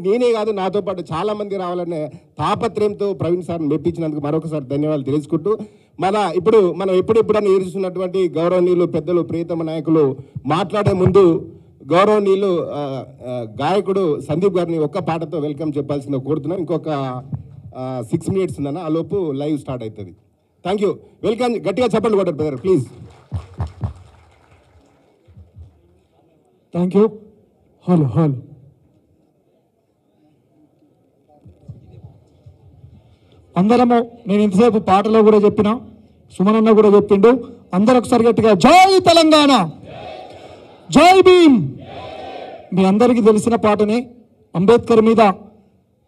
నేనే కాదు నాతో పాటు చాలామంది రావాలనే తాపత్రయంతో ప్రవీణ్ సార్ని మెప్పించినందుకు మరొకసారి ధన్యవాదాలు తెలుసుకుంటూ, మనం ఎప్పుడెప్పుడన్నా ఎదురుస్తున్నటువంటి గౌరవనీయులు పెద్దలు ప్రియతమ నాయకులు మాట్లాడే ముందు గౌరవనీయులు గాయకుడు సందీప్ గారిని ఒక్క పాటతో వెల్కమ్ చెప్పాల్సిందో కోరుతున్నాం. ఇంకొక 6 minutes ఉందన్న, ఆ లోపు లైవ్ స్టార్ట్ అవుతుంది. Thank you. వెల్కమ్. గట్టిగా చెప్పండి కూడా brother please. Thank you. Hello అందరము, నేను ఇంతసేపు పాటలో కూడా చెప్పిన, సుమనన్న కూడా చెప్పిండు, అందరూ ఒకసారి గట్టిగా జై తెలంగాణ, జై భీమ్. మీ అందరికీ తెలిసిన పాటనే. అంబేద్కర్ మీద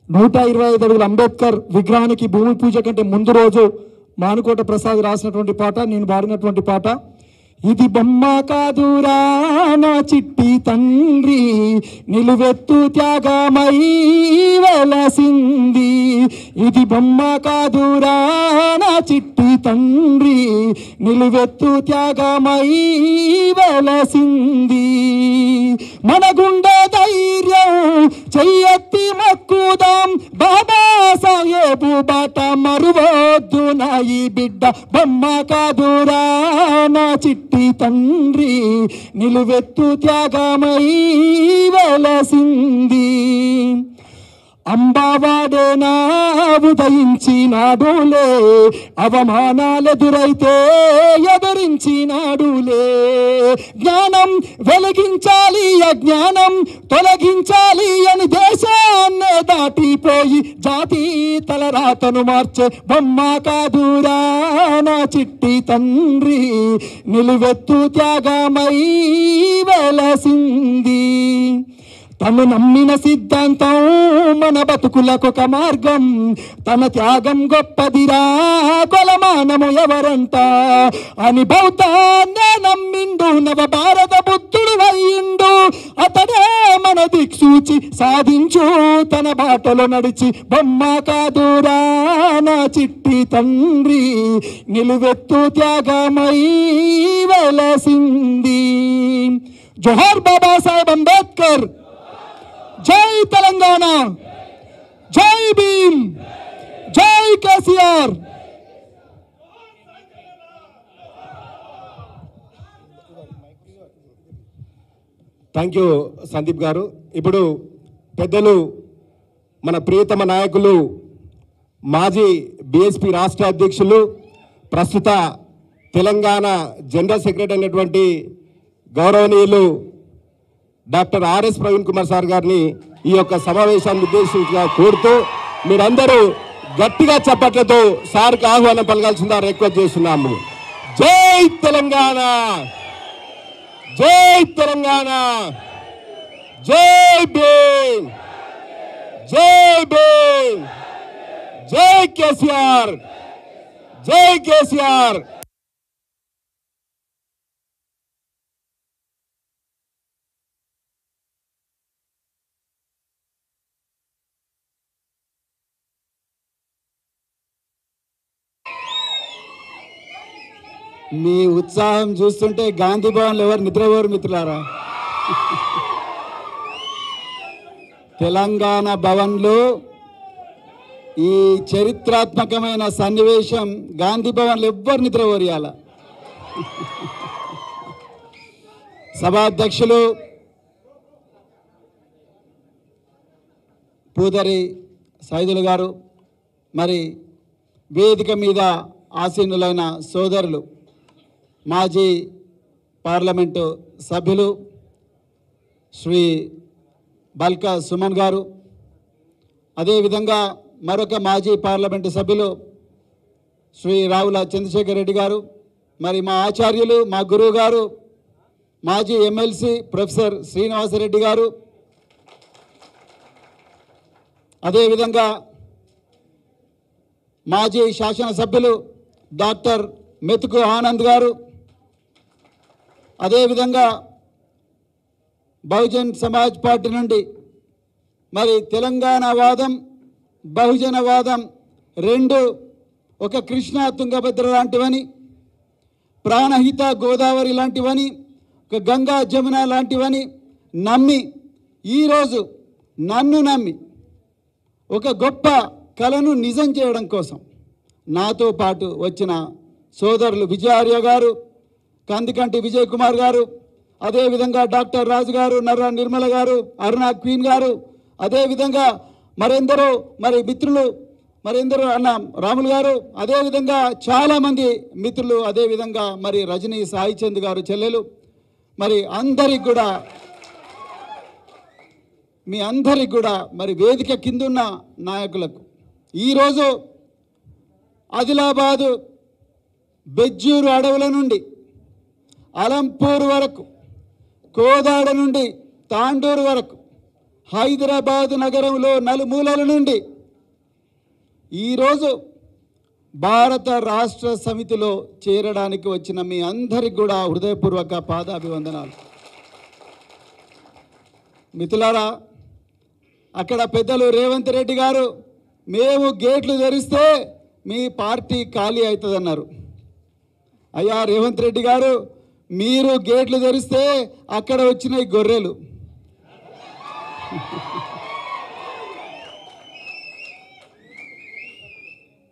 125 అడుగుల అంబేద్కర్ విగ్రహానికి భూమి పూజ కంటే ముందు రోజు మానుకోట ప్రసాద్ రాసినటువంటి పాట, నేను పాడినటువంటి పాట. ఇది బొమ్మ కాదురా నా చిట్టి తండ్రి, నిలువెత్తు త్యాగమై వెలసింది. ఇది బొమ్మ కాదురా నా చిట్టి తండ్రి, నిలువెత్తు త్యాగమై వెలసింది. మన గుండె ధైర్యం చెయ్యెత్తి మొక్కుదాం, బాబా సాహెబు బాట మరువొద్దు నా ఈ బిడ్డ. బొమ్మ కాదురా నా చిట్టి తండ్రి, నిలువెత్తు త్యాగమై వెలసింది. అంబావాడేనా ఉదయించినాడులే, అవమానాలెదురైతే ఎదిరించినాడులే. జ్ఞానం వెలిగించాలి, అజ్ఞానం తొలగించాలి అని దేశాన్నే దాటిపోయి జాతి తలరాతను మార్చే బొమ్మ కాదురా నా చిట్టి తండ్రి, నిలువెత్తు త్యాగమై వెలసింది. తను నమ్మిన సిద్ధాంతం మన బతుకులకొక మార్గం, తన త్యాగం గొప్పదిరా కొలమానము ఎవరంట అని బౌద్ధాన్నే నమ్మిండు, నవ భారత బుద్ధుడు అయ్యిండు. అతడే మన దిక్సూచి సాధించు తన బాటలో నడిచి బొమ్మ కాదురా నా చిట్టి తండ్రి, నిలువెత్తు త్యాగమై వెలసింది. జోహార్ బాబాసాహెబ్ అంబేద్కర్. జై తెలంగాణ, జై భీమ్, జై కేసీఆర్. థ్యాంక్ యూ సందీప్ గారు. ఇప్పుడు పెద్దలు మన ప్రియతమ నాయకులు మాజీ బీఎస్పీ రాష్ట్ర అధ్యక్షులు, ప్రస్తుత తెలంగాణ జనరల్ సెక్రటరీ అయినటువంటి గౌరవనీయులు doctor RS Praveen Kumar sir గారిని ఈ యొక్క సమావేశాన్ని ఉద్దేశించిగా కోరుతూ మీరందరూ గట్టిగా చప్పట్లతో సార్కి ఆహ్వానం పలకాల్సిందా రిక్వెస్ట్ చేస్తున్నాము. జై తెలంగాణ, జై తెలంగాణ, జై భీమ్, జై భీమ్, జై కేసీఆర్, జై కేసీఆర్. మీ ఉత్సాహం చూస్తుంటే గాంధీ భవన్లో ఎవరు నిద్రపోరు మిత్రులారా. తెలంగాణ భవన్లో ఈ చరిత్రాత్మకమైన సన్నివేశం గాంధీ భవన్లో ఎవ్వరు నిద్రపోరు. ఇవాళ సభాధ్యక్షులు పూదరి సైదులు గారు, మరి వేదిక మీద ఆసీనులైన సోదరులు, మాజీ పార్లమెంటు సభ్యులు శ్రీ బల్కా సుమన్ గారు, అదేవిధంగా మరొక మాజీ పార్లమెంటు సభ్యులు శ్రీ రావుల చంద్రశేఖర్ రెడ్డి గారు, మరి మా ఆచార్యులు, మా గురువు గారు, మాజీ ఎమ్మెల్సీ ప్రొఫెసర్ శ్రీనివాసరెడ్డి గారు, అదేవిధంగా మాజీ శాసనసభ్యులు డాక్టర్ మెతుకు ఆనంద్ గారు, అదేవిధంగా బహుజన్ సమాజ్ పార్టీ నుండి మరి తెలంగాణ వాదం, బహుజన వాదం రెండు ఒక కృష్ణా తుంగభద్ర లాంటివని, ప్రాణహిత గోదావరి లాంటివని, ఒక గంగా జమున లాంటివని నమ్మి ఈరోజు నన్ను నమ్మి ఒక గొప్ప కళను నిజం చేయడం కోసం నాతో పాటు వచ్చిన సోదరులు విజయార్య గారు, కందికంటి విజయ్ కుమార్ గారు, అదేవిధంగా డాక్టర్ రాజు గారు, నర్రా నిర్మల గారు, అరుణ క్వీన్ గారు, అదేవిధంగా మరెందరో మరి మిత్రులు, మరెందరో అన్న రాములు గారు, అదేవిధంగా చాలామంది మిత్రులు, అదేవిధంగా మరి రజనీ సాయిచంద్ గారు చెల్లెలు, మరి అందరికి కూడా మీ అందరికి కూడా మరి వేదిక కిందున్న నాయకులకు ఈరోజు ఆదిలాబాదు బెజ్జూరు అడవుల నుండి అలంపూర్ వరకు, కోదాడ నుండి తాండూరు వరకు, హైదరాబాదు నగరంలో నలుమూలల నుండి ఈరోజు భారత రాష్ట్ర సమితిలో చేరడానికి వచ్చిన మీ అందరికి కూడా హృదయపూర్వక పాదాభివందనాలు. మిత్రులారా, అక్కడ పెద్దలు రేవంత్ రెడ్డి గారు మేము గేట్లు తెరిస్తే మీ పార్టీ ఖాళీ అవుతుందన్నారు. అయ్యా రేవంత్ రెడ్డి గారు, మీరు గేట్లు తెరిస్తే అక్కడ వచ్చినాయి గొర్రెలు,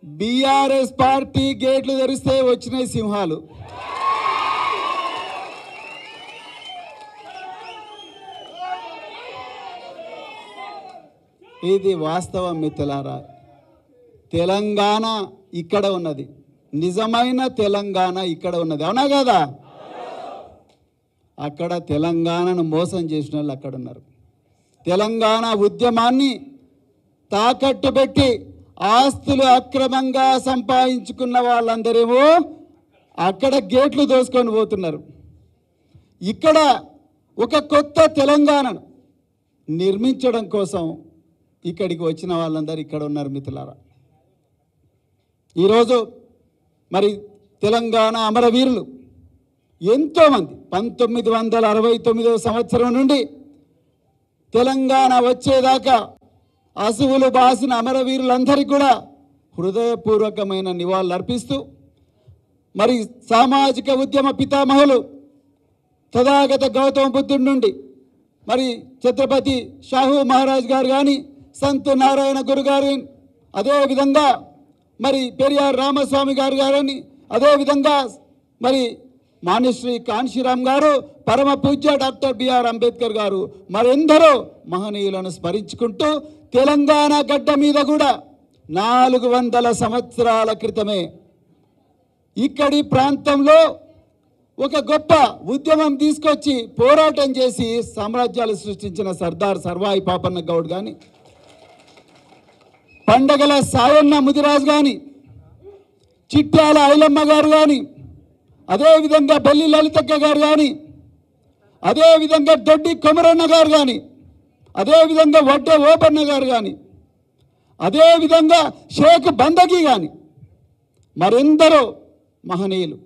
బీఆర్ఎస్ పార్టీ గేట్లు తెరిస్తే వచ్చినాయి సింహాలు. ఇది వాస్తవం మిత్రులారా. తెలంగాణ ఇక్కడ ఉన్నది, నిజమైన తెలంగాణ ఇక్కడ ఉన్నది, అవునా కదా? అక్కడ తెలంగాణను మోసం చేసిన వాళ్ళు అక్కడ ఉన్నారు. తెలంగాణ ఉద్యమాన్ని తాకట్టు పెట్టి ఆస్తులు అక్రమంగా సంపాదించుకున్న వాళ్ళందరేమో అక్కడ గేట్లు దోసుకొని పోతున్నారు. ఇక్కడ ఒక కొత్త తెలంగాణను నిర్మించడం కోసం ఇక్కడికి వచ్చిన వాళ్ళందరూ ఇక్కడ ఉన్నారు మిత్రులారా. ఈరోజు మరి తెలంగాణ అమరవీరులు ఎంతోమంది 1969వ సంవత్సరం నుండి తెలంగాణ వచ్చేదాకా అసువులు బాసిన అమరవీరులందరికీ కూడా హృదయపూర్వకమైన నివాళులు అర్పిస్తూ మరి సామాజిక ఉద్యమ పితామహులు తథాగత గౌతమ బుద్ధుడి నుండి మరి ఛత్రపతి షాహు మహారాజ్ గారు కానీ, సంత్ నారాయణ గురు గారు, అదేవిధంగా మరి పెరియార్ రామస్వామి గారు గారని, అదేవిధంగా మరి మాన్యశ్రీ కాన్షీరామ్ గారు, పరమ పూజ్య డాక్టర్ బిఆర్ అంబేద్కర్ గారు, మరెందరో మహనీయులను స్మరించుకుంటూ తెలంగాణ గడ్డ మీద కూడా 400 సంవత్సరాల క్రితమే ఇక్కడి ప్రాంతంలో ఒక గొప్ప ఉద్యమం తీసుకొచ్చి పోరాటం చేసి సామ్రాజ్యాలు సృష్టించిన సర్దార్ సర్వాయి పాపన్న గౌడ్ కానీ, పండగల సాయన్న ముదిరాజు కానీ, చిట్యాల ఐలమ్మ గారు కానీ, అదేవిధంగా బెల్లి లలితక్క గారు కానీ, అదేవిధంగా దొడ్డి కొమరన్న గారు కానీ, అదేవిధంగా వడ్డే ఓపన్న గారు కానీ, అదేవిధంగా షేక్ బందగి కానీ, మరెందరో మహనీయులు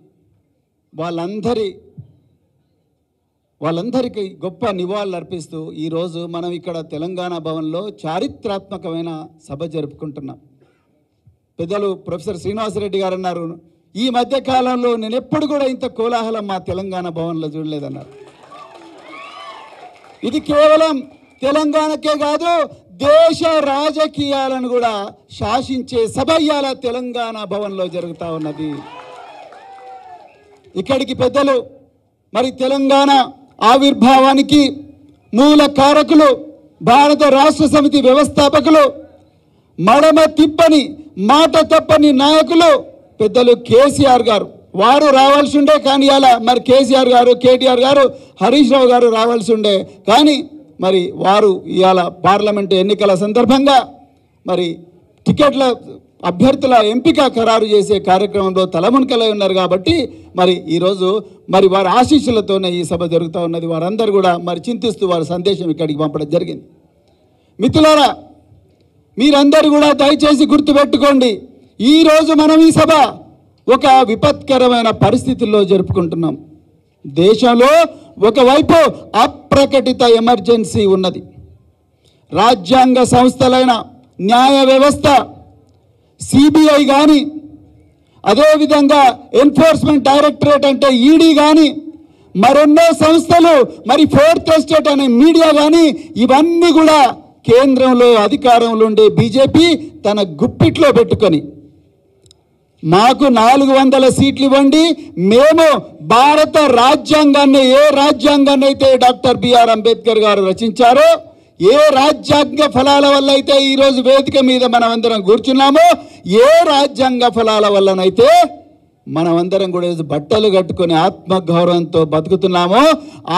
వాళ్ళందరికీ గొప్ప నివాళులు అర్పిస్తూ ఈరోజు మనం ఇక్కడ తెలంగాణ భవన్లో చారిత్రాత్మకమైన సభ జరుపుకుంటున్నాం. పెద్దలు ప్రొఫెసర్ శ్రీనివాసరెడ్డి గారు అన్నారు, ఈ మధ్య కాలంలో నేను ఎప్పుడు కూడా ఇంత కోలాహలం మా తెలంగాణ భవన్లో చూడలేదన్నారు. ఇది కేవలం తెలంగాణకే కాదు, దేశ రాజకీయాలను కూడా శాసించే సభ ఇవాళ తెలంగాణ భవన్లో జరుగుతూ ఉన్నది. ఇక్కడికి పెద్దలు మరి తెలంగాణ ఆవిర్భావానికి మూల కారకులు, భారత రాష్ట్ర సమితి వ్యవస్థాపకులు, మడమ తిప్పని మాట తప్పని నాయకులు పెద్దలు కేసీఆర్ గారు. వారు రావాల్సి ఉండే కానీ అలా మరి కేసీఆర్ గారు, కేటీఆర్ గారు, హరీష్ రావు గారు రావాల్సి ఉండే కానీ మరి వారు ఇవాళ పార్లమెంటు ఎన్నికల సందర్భంగా మరి టికెట్ల అభ్యర్థుల ఎంపిక ఖరారు చేసే కార్యక్రమంలో తలమునకలై ఉన్నారు. కాబట్టి మరి ఈరోజు మరి వారి ఆశీస్సులతోనే ఈ సభ జరుగుతూ ఉన్నది. వారందరూ కూడా మరి చింతిస్తూ వారి సందేశం ఇక్కడికి పంపడం జరిగింది. మిత్రులారా, మీరందరూ కూడా దయచేసి గుర్తుపెట్టుకోండి, ఈరోజు మనం ఈ సభ ఒక విపత్కరమైన పరిస్థితుల్లో జరుపుకుంటున్నాం. దేశంలో ఒకవైపు అప్రకటిత ఎమర్జెన్సీ ఉన్నది. రాజ్యాంగ సంస్థలైన న్యాయ వ్యవస్థ, సిబిఐ కానీ, అదేవిధంగా ఎన్ఫోర్స్మెంట్ డైరెక్టరేట్ అంటే ఈడీ కానీ, మరెన్నో సంస్థలు, మరి ఫోర్త్ ఎస్టేట్ అనే మీడియా కానీ, ఇవన్నీ కూడా కేంద్రంలో అధికారంలో ఉండే బీజేపీ తన గుప్పిట్లో పెట్టుకొని మాకు 400 సీట్లు ఇవ్వండి, మేము భారత రాజ్యాంగాన్ని, ఏ రాజ్యాంగాన్ని అయితే డాక్టర్ బిఆర్ అంబేద్కర్ గారు రచించారో, ఏ రాజ్యాంగ ఫలాల వల్ల అయితే ఈరోజు వేదిక మీద మనమందరం కూర్చున్నామో, ఏ రాజ్యాంగ ఫలాల వల్లనైతే మనమందరం కూడా బట్టలు కట్టుకొని ఆత్మగౌరవంతో బతుకుతున్నామో,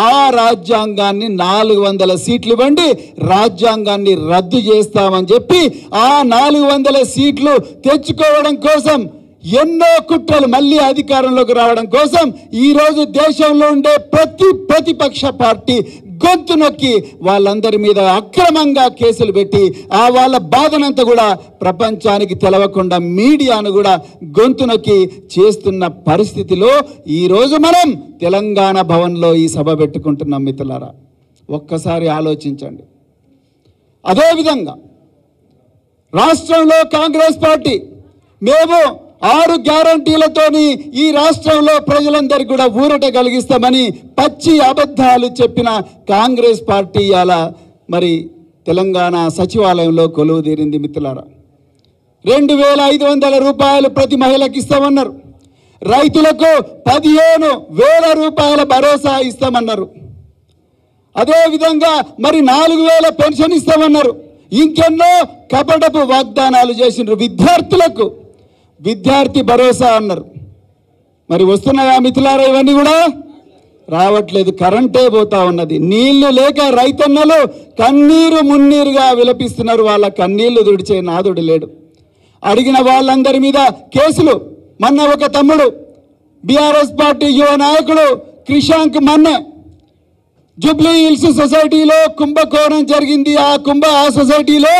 ఆ రాజ్యాంగాన్ని 400 సీట్లు ఇవ్వండి, రాజ్యాంగాన్ని రద్దు చేస్తామని చెప్పి ఆ 400 సీట్లు తెచ్చుకోవడం కోసం ఎన్నో కుట్రలు, మళ్ళీ అధికారంలోకి రావడం కోసం ఈరోజు దేశంలో ఉండే ప్రతిపక్ష పార్టీ గొంతు నొక్కి వాళ్ళందరి మీద అక్రమంగా కేసులు పెట్టి ఆ వాళ్ళ బాధనంతా కూడా ప్రపంచానికి తెలవకుండా మీడియాను కూడా గొంతు నొక్కి చేస్తున్న పరిస్థితిలో ఈరోజు మనం తెలంగాణ భవన్లో ఈ సభ పెట్టుకుంటున్నాం. మిత్రులారా, ఒక్కసారి ఆలోచించండి. అదేవిధంగా రాష్ట్రంలో కాంగ్రెస్ పార్టీ మేము 6 గ్యారంటీలతోని ఈ రాష్ట్రంలో ప్రజలందరికీ కూడా ఊరట కలిగిస్తామని పచ్చి అబద్ధాలు చెప్పిన కాంగ్రెస్ పార్టీ అలా మరి తెలంగాణ సచివాలయంలో కొలువు తీరింది. మిత్రులారా, 2500 రూపాయలు ప్రతి మహిళకి ఇస్తామన్నారు. రైతులకు 15,000 రూపాయల భరోసా ఇస్తామన్నారు. అదేవిధంగా మరి 4,000 పెన్షన్ ఇస్తామన్నారు. ఇంకెన్నో కపటపు వాగ్దానాలు చేసిండ్రు. విద్యార్థులకు విద్యార్థి భరోసా అన్నారు. మరి వస్తున్నాయా మిత్రులారా? ఇవన్నీ కూడా రావట్లేదు. కరెంటే పోతా ఉన్నది. నీళ్లు లేక రైతన్నలు కన్నీరు మున్నీరుగా విలపిస్తున్నారు. వాళ్ళ కన్నీళ్లు తుడిచే నాదుడు లేడు. అడిగిన వాళ్ళందరి మీద కేసులు. మొన్న ఒక తమ్ముడు బీఆర్ఎస్ పార్టీ యువ నాయకుడు క్రిషాంక్ మొన్న జూబ్లీ హిల్స్ సొసైటీలో కుంభకోణం జరిగింది. ఆ సొసైటీలో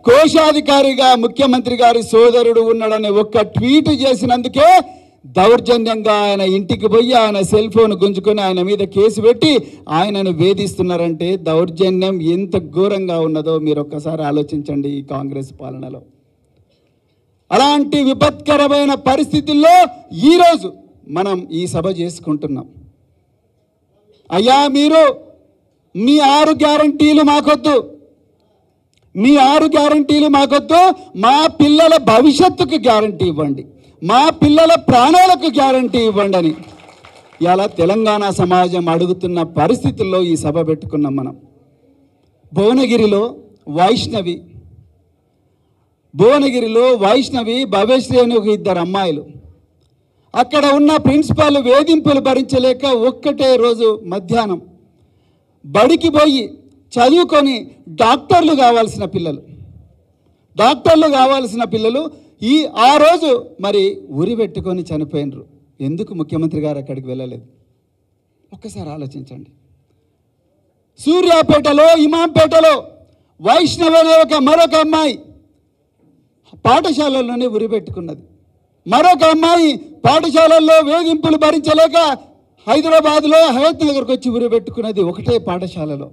కోశాధికారిగా ముఖ్యమంత్రి గారి సోదరుడు ఉన్నాడని ఒక్క ట్వీట్ చేసినందుకే దౌర్జన్యంగా ఆయన ఇంటికి పోయి ఆయన సెల్ ఫోన్ గుంజుకొని ఆయన మీద కేసు పెట్టి ఆయనను వేధిస్తున్నారంటే దౌర్జన్యం ఎంత ఘోరంగా ఉన్నదో మీరు ఒక్కసారి ఆలోచించండి. ఈ కాంగ్రెస్ పాలనలో అలాంటి విపత్కరమైన పరిస్థితుల్లో ఈరోజు మనం ఈ సభ చేసుకుంటున్నాం. అయ్యా, మీరు మీ 6 గ్యారంటీలు మాకొద్దు, మీ 6 గ్యారంటీలు మాకొద్దు, మా పిల్లల భవిష్యత్తుకు గ్యారంటీ ఇవ్వండి, మా పిల్లల ప్రాణాలకు గ్యారంటీ ఇవ్వండి అని ఇలా తెలంగాణ సమాజం అడుగుతున్న పరిస్థితుల్లో ఈ సభ పెట్టుకున్నాం మనం. భువనగిరిలో వైష్ణవి భవ్యశ్రీ అని ఒక 2 అమ్మాయిలు, అక్కడ ఉన్న ప్రిన్సిపాల్ వేధింపులు భరించలేక ఒక్కటే రోజు మధ్యాహ్నం బడికి పోయి చదువుకొని డాక్టర్లు కావాల్సిన పిల్లలు ఆ రోజు మరి ఉరి పెట్టుకొని చనిపోయినరు. ఎందుకు ముఖ్యమంత్రి గారు అక్కడికి వెళ్ళలేదు? ఒక్కసారి ఆలోచించండి. సూర్యాపేటలో ఇమాంపేటలో వైష్ణవి అనే మరొక అమ్మాయి పాఠశాలల్లోనే ఉరి పెట్టుకున్నది. మరొక అమ్మాయి పాఠశాలల్లో వేధింపులు భరించలేక హైదరాబాద్లో హయత్ నగర్కి వచ్చి ఉరి పెట్టుకున్నది ఒకటే పాఠశాలలో.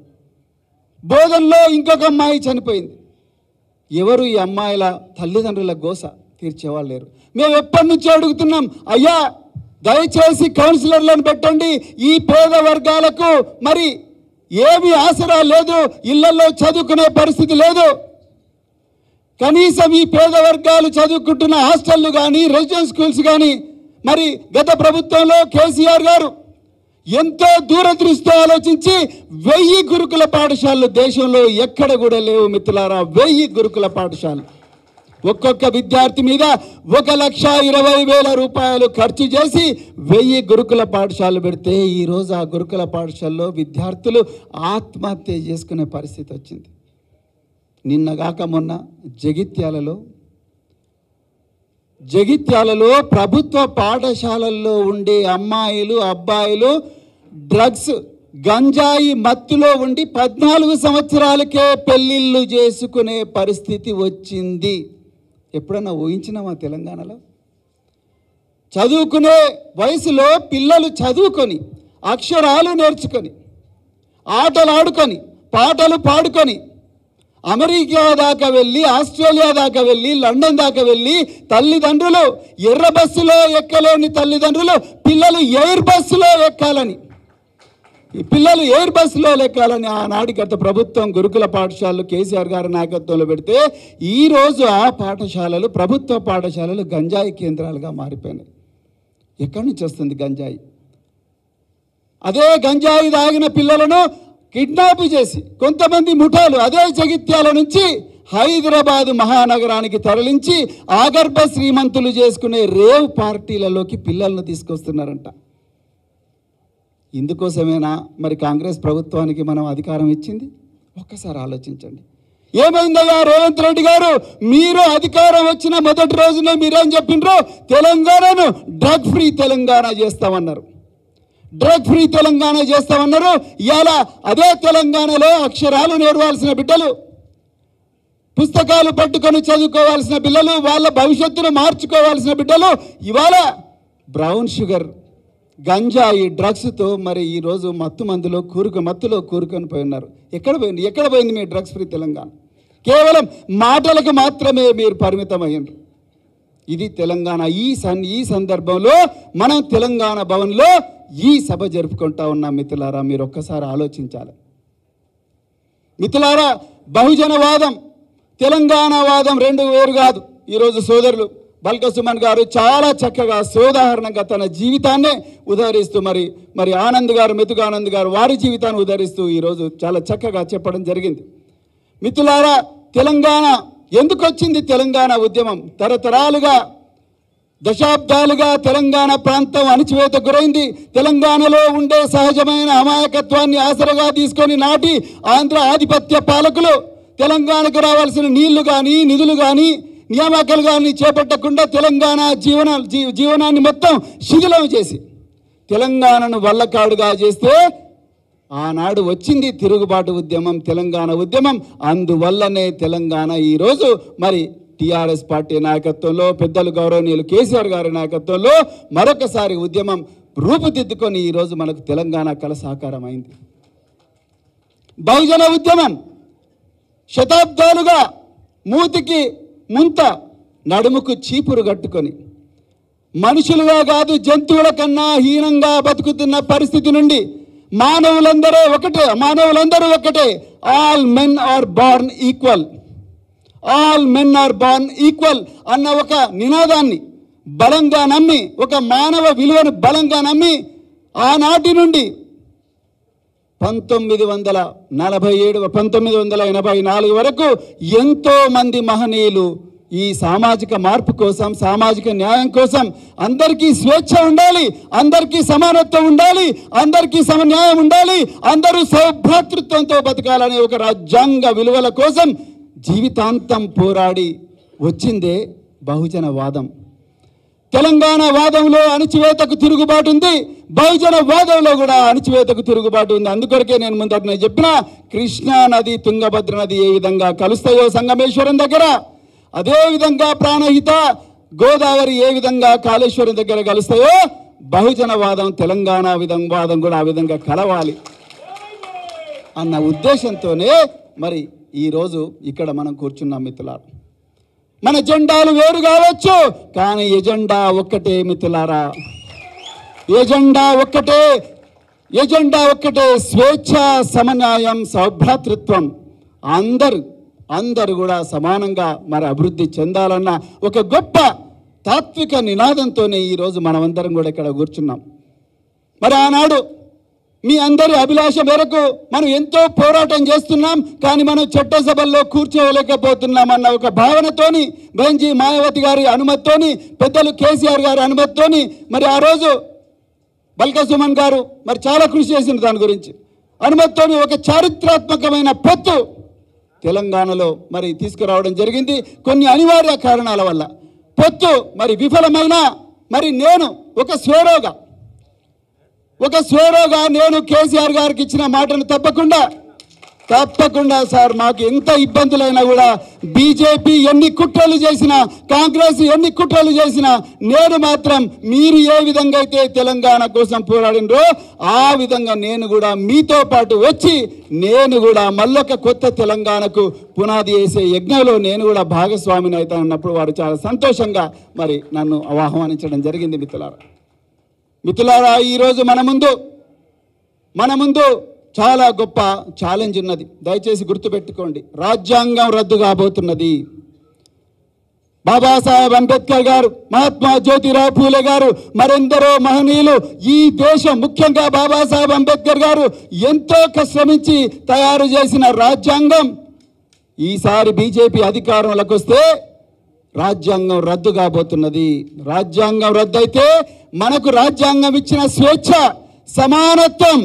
బోధనలో ఇంకొక అమ్మాయి చనిపోయింది. ఎవరు ఈ అమ్మాయిల తల్లిదండ్రుల గోస తీర్చేవాళ్ళు లేరు. మేము ఎప్పటి నుంచో అడుగుతున్నాం, అయ్యా దయచేసి కౌన్సిలర్లను పెట్టండి. ఈ పేద వర్గాలకు మరి ఏమీ ఆసరా లేదు, ఇళ్లలో చదువుకునే పరిస్థితి లేదు. కనీసం ఈ పేద వర్గాలు చదువుకుంటున్న హాస్టళ్ళు కానీ రెసిడెన్స్ స్కూల్స్ కానీ మరి గత ప్రభుత్వంలో కేసీఆర్ గారు ఎంతో దూరదృష్టితో ఆలోచించి 1000 గురుకుల పాఠశాలలు దేశంలో ఎక్కడ కూడా లేవు మిత్రులారా. 1000 గురుకుల పాఠశాలలు ఒక్కొక్క విద్యార్థి మీద 1,20,000 రూపాయలు ఖర్చు చేసి 1000 గురుకుల పాఠశాలలు పెడితే ఈరోజు ఆ గురుకుల పాఠశాలలో విద్యార్థులు ఆత్మహత్య చేసుకునే పరిస్థితి వచ్చింది. నిన్నగాక మొన్న జగిత్యాలలో ప్రభుత్వ పాఠశాలల్లో ఉండే అమ్మాయిలు అబ్బాయిలు డ్రగ్స్ గంజాయి మత్తులో ఉండి 14 సంవత్సరాలకే పెళ్ళిళ్ళు చేసుకునే పరిస్థితి వచ్చింది. ఎప్పుడన్నా ఊహించినామా తెలంగాణలో? చదువుకునే వయసులో పిల్లలు చదువుకొని అక్షరాలు నేర్చుకొని ఆటలు ఆడుకొని పాటలు పాడుకొని అమెరికా దాకా వెళ్ళి ఆస్ట్రేలియా దాకా వెళ్ళి లండన్ దాకా వెళ్ళి తల్లిదండ్రులు ఎర్ర బస్సులో ఎక్కలేని తల్లిదండ్రులు పిల్లలు ఎయిర్ బస్సులో ఎక్కాలని ఆనాటి గత ప్రభుత్వం గురుకుల పాఠశాలలు కేసీఆర్ గారి నాయకత్వంలో పెడితే ఈరోజు ఆ పాఠశాలలు ప్రభుత్వ పాఠశాలలు గంజాయి కేంద్రాలుగా మారిపోయినాయి. ఎక్కడి నుంచి వస్తుంది గంజాయి? అదే గంజాయి తాగిన పిల్లలను కిడ్నాప్ చేసి కొంతమంది ముఠాలు అదే జగిత్యాల నుంచి హైదరాబాదు మహానగరానికి తరలించి ఆగర్భ శ్రీమంతులు చేసుకునే రేవ్ పార్టీలలోకి పిల్లలను తీసుకొస్తున్నారంట. ఇందుకోసమేనా మరి కాంగ్రెస్ ప్రభుత్వానికి మనం అధికారం ఇచ్చింది? ఒక్కసారి ఆలోచించండి. ఏమైందయ్యా రేవంత్ రెడ్డి గారు, మీరు అధికారం వచ్చిన మొదటి రోజునే మీరేం చెప్పిండ్రు? తెలంగాణను డ్రగ్ ఫ్రీ తెలంగాణ చేస్తామన్నారు. ఇవాళ అదే తెలంగాణలో అక్షరాలు నేర్వాల్సిన బిడ్డలు, పుస్తకాలు పట్టుకొని చదువుకోవాల్సిన పిల్లలు, వాళ్ళ భవిష్యత్తును మార్చుకోవాల్సిన బిడ్డలు ఇవాళ బ్రౌన్ షుగర్ గంజాయి డ్రగ్స్తో మరి ఈరోజు మత్తులో కూరుకొని పోయి ఉన్నారు. ఎక్కడ పోయింది మీ డ్రగ్స్ ఫ్రీ తెలంగాణ? కేవలం మాటలకు మాత్రమే మీరు పరిమితమయ్యారు. ఇది తెలంగాణ. ఈ సందర్భంలో మనం తెలంగాణ భవన్లో ఈ సభ జరుపుకుంటా ఉన్నాం. మిత్రులారా, మీరు ఒక్కసారి ఆలోచించాలి. మిత్రులారా, బహుజనవాదం తెలంగాణవాదం 2 వేరు కాదు. ఈరోజు సోదరులు బల్క సుమన్ గారు చాలా చక్కగా సోదాహరణంగా తన జీవితాన్నే ఉదహరిస్తూ మరి ఆనంద్ గారు, మెతుగానంద్ గారు వారి జీవితాన్ని ఉదహరిస్తూ ఈరోజు చాలా చక్కగా చెప్పడం జరిగింది. మిత్రులారా, తెలంగాణ ఎందుకు వచ్చింది? తెలంగాణ ఉద్యమం తరతరాలుగా దశాబ్దాలుగా తెలంగాణ ప్రాంతం అణచివేత గురైంది. తెలంగాణలో ఉండే సహజమైన అమాయకత్వాన్ని ఆసరగా తీసుకొని నాటి ఆంధ్ర ఆధిపత్య పాలకులు తెలంగాణకు రావాల్సిన నీళ్లు కానీ నిధులు కానీ నియామకాలు కానీ చేపట్టకుండా తెలంగాణ జీవనాన్ని మొత్తం శిథిలం చేసి తెలంగాణను వల్లకాడుగా చేస్తే ఆనాడు వచ్చింది తిరుగుబాటు ఉద్యమం, తెలంగాణ ఉద్యమం. అందువల్లనే తెలంగాణ ఈరోజు మరి టీఆర్ఎస్ పార్టీ నాయకత్వంలో, పెద్దలు గౌరవనీయులు కేసీఆర్ గారి నాయకత్వంలో మరొకసారి ఉద్యమం రూపుదిద్దుకొని ఈరోజు మనకు తెలంగాణ కళ సాకారం అయింది. బహుజన ఉద్యమం శతాబ్దాలుగా మూతికి ముంత నడుముకు చీపురు కట్టుకొని మనుషులుగా కాదు జంతువుల కన్నా హీనంగా బతుకుతున్న పరిస్థితి నుండి మానవులందరూ ఒకటే. All men are born equal, all men are born equal అన్న ఒక నినాదాన్ని బలంగా నమ్మి, ఒక మానవ విలువను బలంగా నమ్మి ఆనాటి నుండి 1984 వరకు ఎంతో మంది మహనీయులు ఈ సామాజిక మార్పు కోసం, సామాజిక న్యాయం కోసం, అందరికీ స్వేచ్ఛ ఉండాలి, అందరికీ సమానత్వం ఉండాలి, అందరికీ సమన్యాయం ఉండాలి, అందరూ సౌభ్రాతృత్వంతో బతకాలనే ఒక రాజ్యాంగ విలువల కోసం జీవితాంతం పోరాడి వచ్చిందే బహుజన వాదం. తెలంగాణ వాదంలో అణచివేతకు తిరుగుబాటు ఉంది, బహుజన వాదంలో కూడా అణచివేతకు తిరుగుబాటు ఉంది. అందుకొరకే నేను ముందట చెప్పిన కృష్ణా నది తుంగభద్ర నది ఏ విధంగా కలుస్తాయో సంగమేశ్వరం దగ్గర, అదే విధంగా ప్రాణహిత గోదావరి ఏ విధంగా కాళేశ్వరం దగ్గర కలుస్తాయో బహుజన వాదం, తెలంగాణ వాదం కూడా ఆ విధంగా కలవాలి అన్న ఉద్దేశంతోనే మరి ఈరోజు ఇక్కడ మనం కూర్చున్నాం మిత్రులారా. మన జెండాలు వేరు కావచ్చు, కానీ ఎజెండా ఒక్కటే మిత్రులారా, ఎజెండా ఒక్కటే, స్వేచ్ఛ, సమన్యాయం, సౌభ్రాతృత్వం. అందరూ కూడా సమానంగా మరి అభివృద్ధి చెందాలన్న ఒక గొప్ప తాత్విక నినాదంతోనే ఈరోజు మనమందరం కూడా ఇక్కడ కూర్చున్నాం. మరి ఆనాడు మీ అందరి అభిలాష మేరకు మనం ఎంతో పోరాటం చేస్తున్నాం, కానీ మనం చట్టసభల్లో కూర్చోలేకపోతున్నాం అన్న ఒక భావనతోని, బెంజీ మాయావతి గారి అనుమతితోని, పెద్దలు కేసీఆర్ గారి అనుమతితోని మరి ఆ రోజు బల్కా సుమన్ గారు మరి చాలా కృషి చేసిన దాని గురించి అనుమతితోని ఒక చారిత్రాత్మకమైన పొత్తు తెలంగాణలో మరి తీసుకురావడం జరిగింది. కొన్ని అనివార్య కారణాల వల్ల పొత్తు మరి విఫలమైన మరి నేను ఒక స్వేరోగా నేను కేసీఆర్ గారికి ఇచ్చిన మాటను తప్పకుండా సార్, మాకు ఎంత ఇబ్బందులైనా కూడా బీజేపీ ఎన్ని కుట్రలు చేసినా, కాంగ్రెస్ ఎన్ని కుట్రలు చేసినా, నేను మాత్రం మీరు ఏ విధంగా అయితే తెలంగాణ కోసం పోరాడినరో ఆ విధంగా నేను కూడా మీతో పాటు వచ్చి నేను కూడా మళ్ళొక కొత్త తెలంగాణకు పునాది వేసే యజ్ఞంలో నేను కూడా భాగస్వామిని అవుతాను అన్నప్పుడు వారు చాలా సంతోషంగా మరి నన్ను ఆహ్వానించడం జరిగింది. మిత్రులారా, ఈరోజు మన ముందు చాలా గొప్ప ఛాలెంజ్ ఉన్నది. దయచేసి గుర్తుపెట్టుకోండి, రాజ్యాంగం రద్దు కాబోతున్నది. బాబాసాహెబ్ అంబేద్కర్ గారు, మహాత్మా జ్యోతిరావు పూలే గారు, మరెందరో మహనీయులు ఈ దేశం, ముఖ్యంగా బాబాసాహెబ్ అంబేద్కర్ గారు ఎంతో శ్రమించి తయారు చేసిన రాజ్యాంగం ఈసారి బీజేపీ అధికారంలోకి వస్తే రాజ్యాంగం రద్దు కాబోతున్నది. రాజ్యాంగం రద్దు అయితే మనకు రాజ్యాంగం ఇచ్చిన స్వేచ్ఛ, సమానత్వం,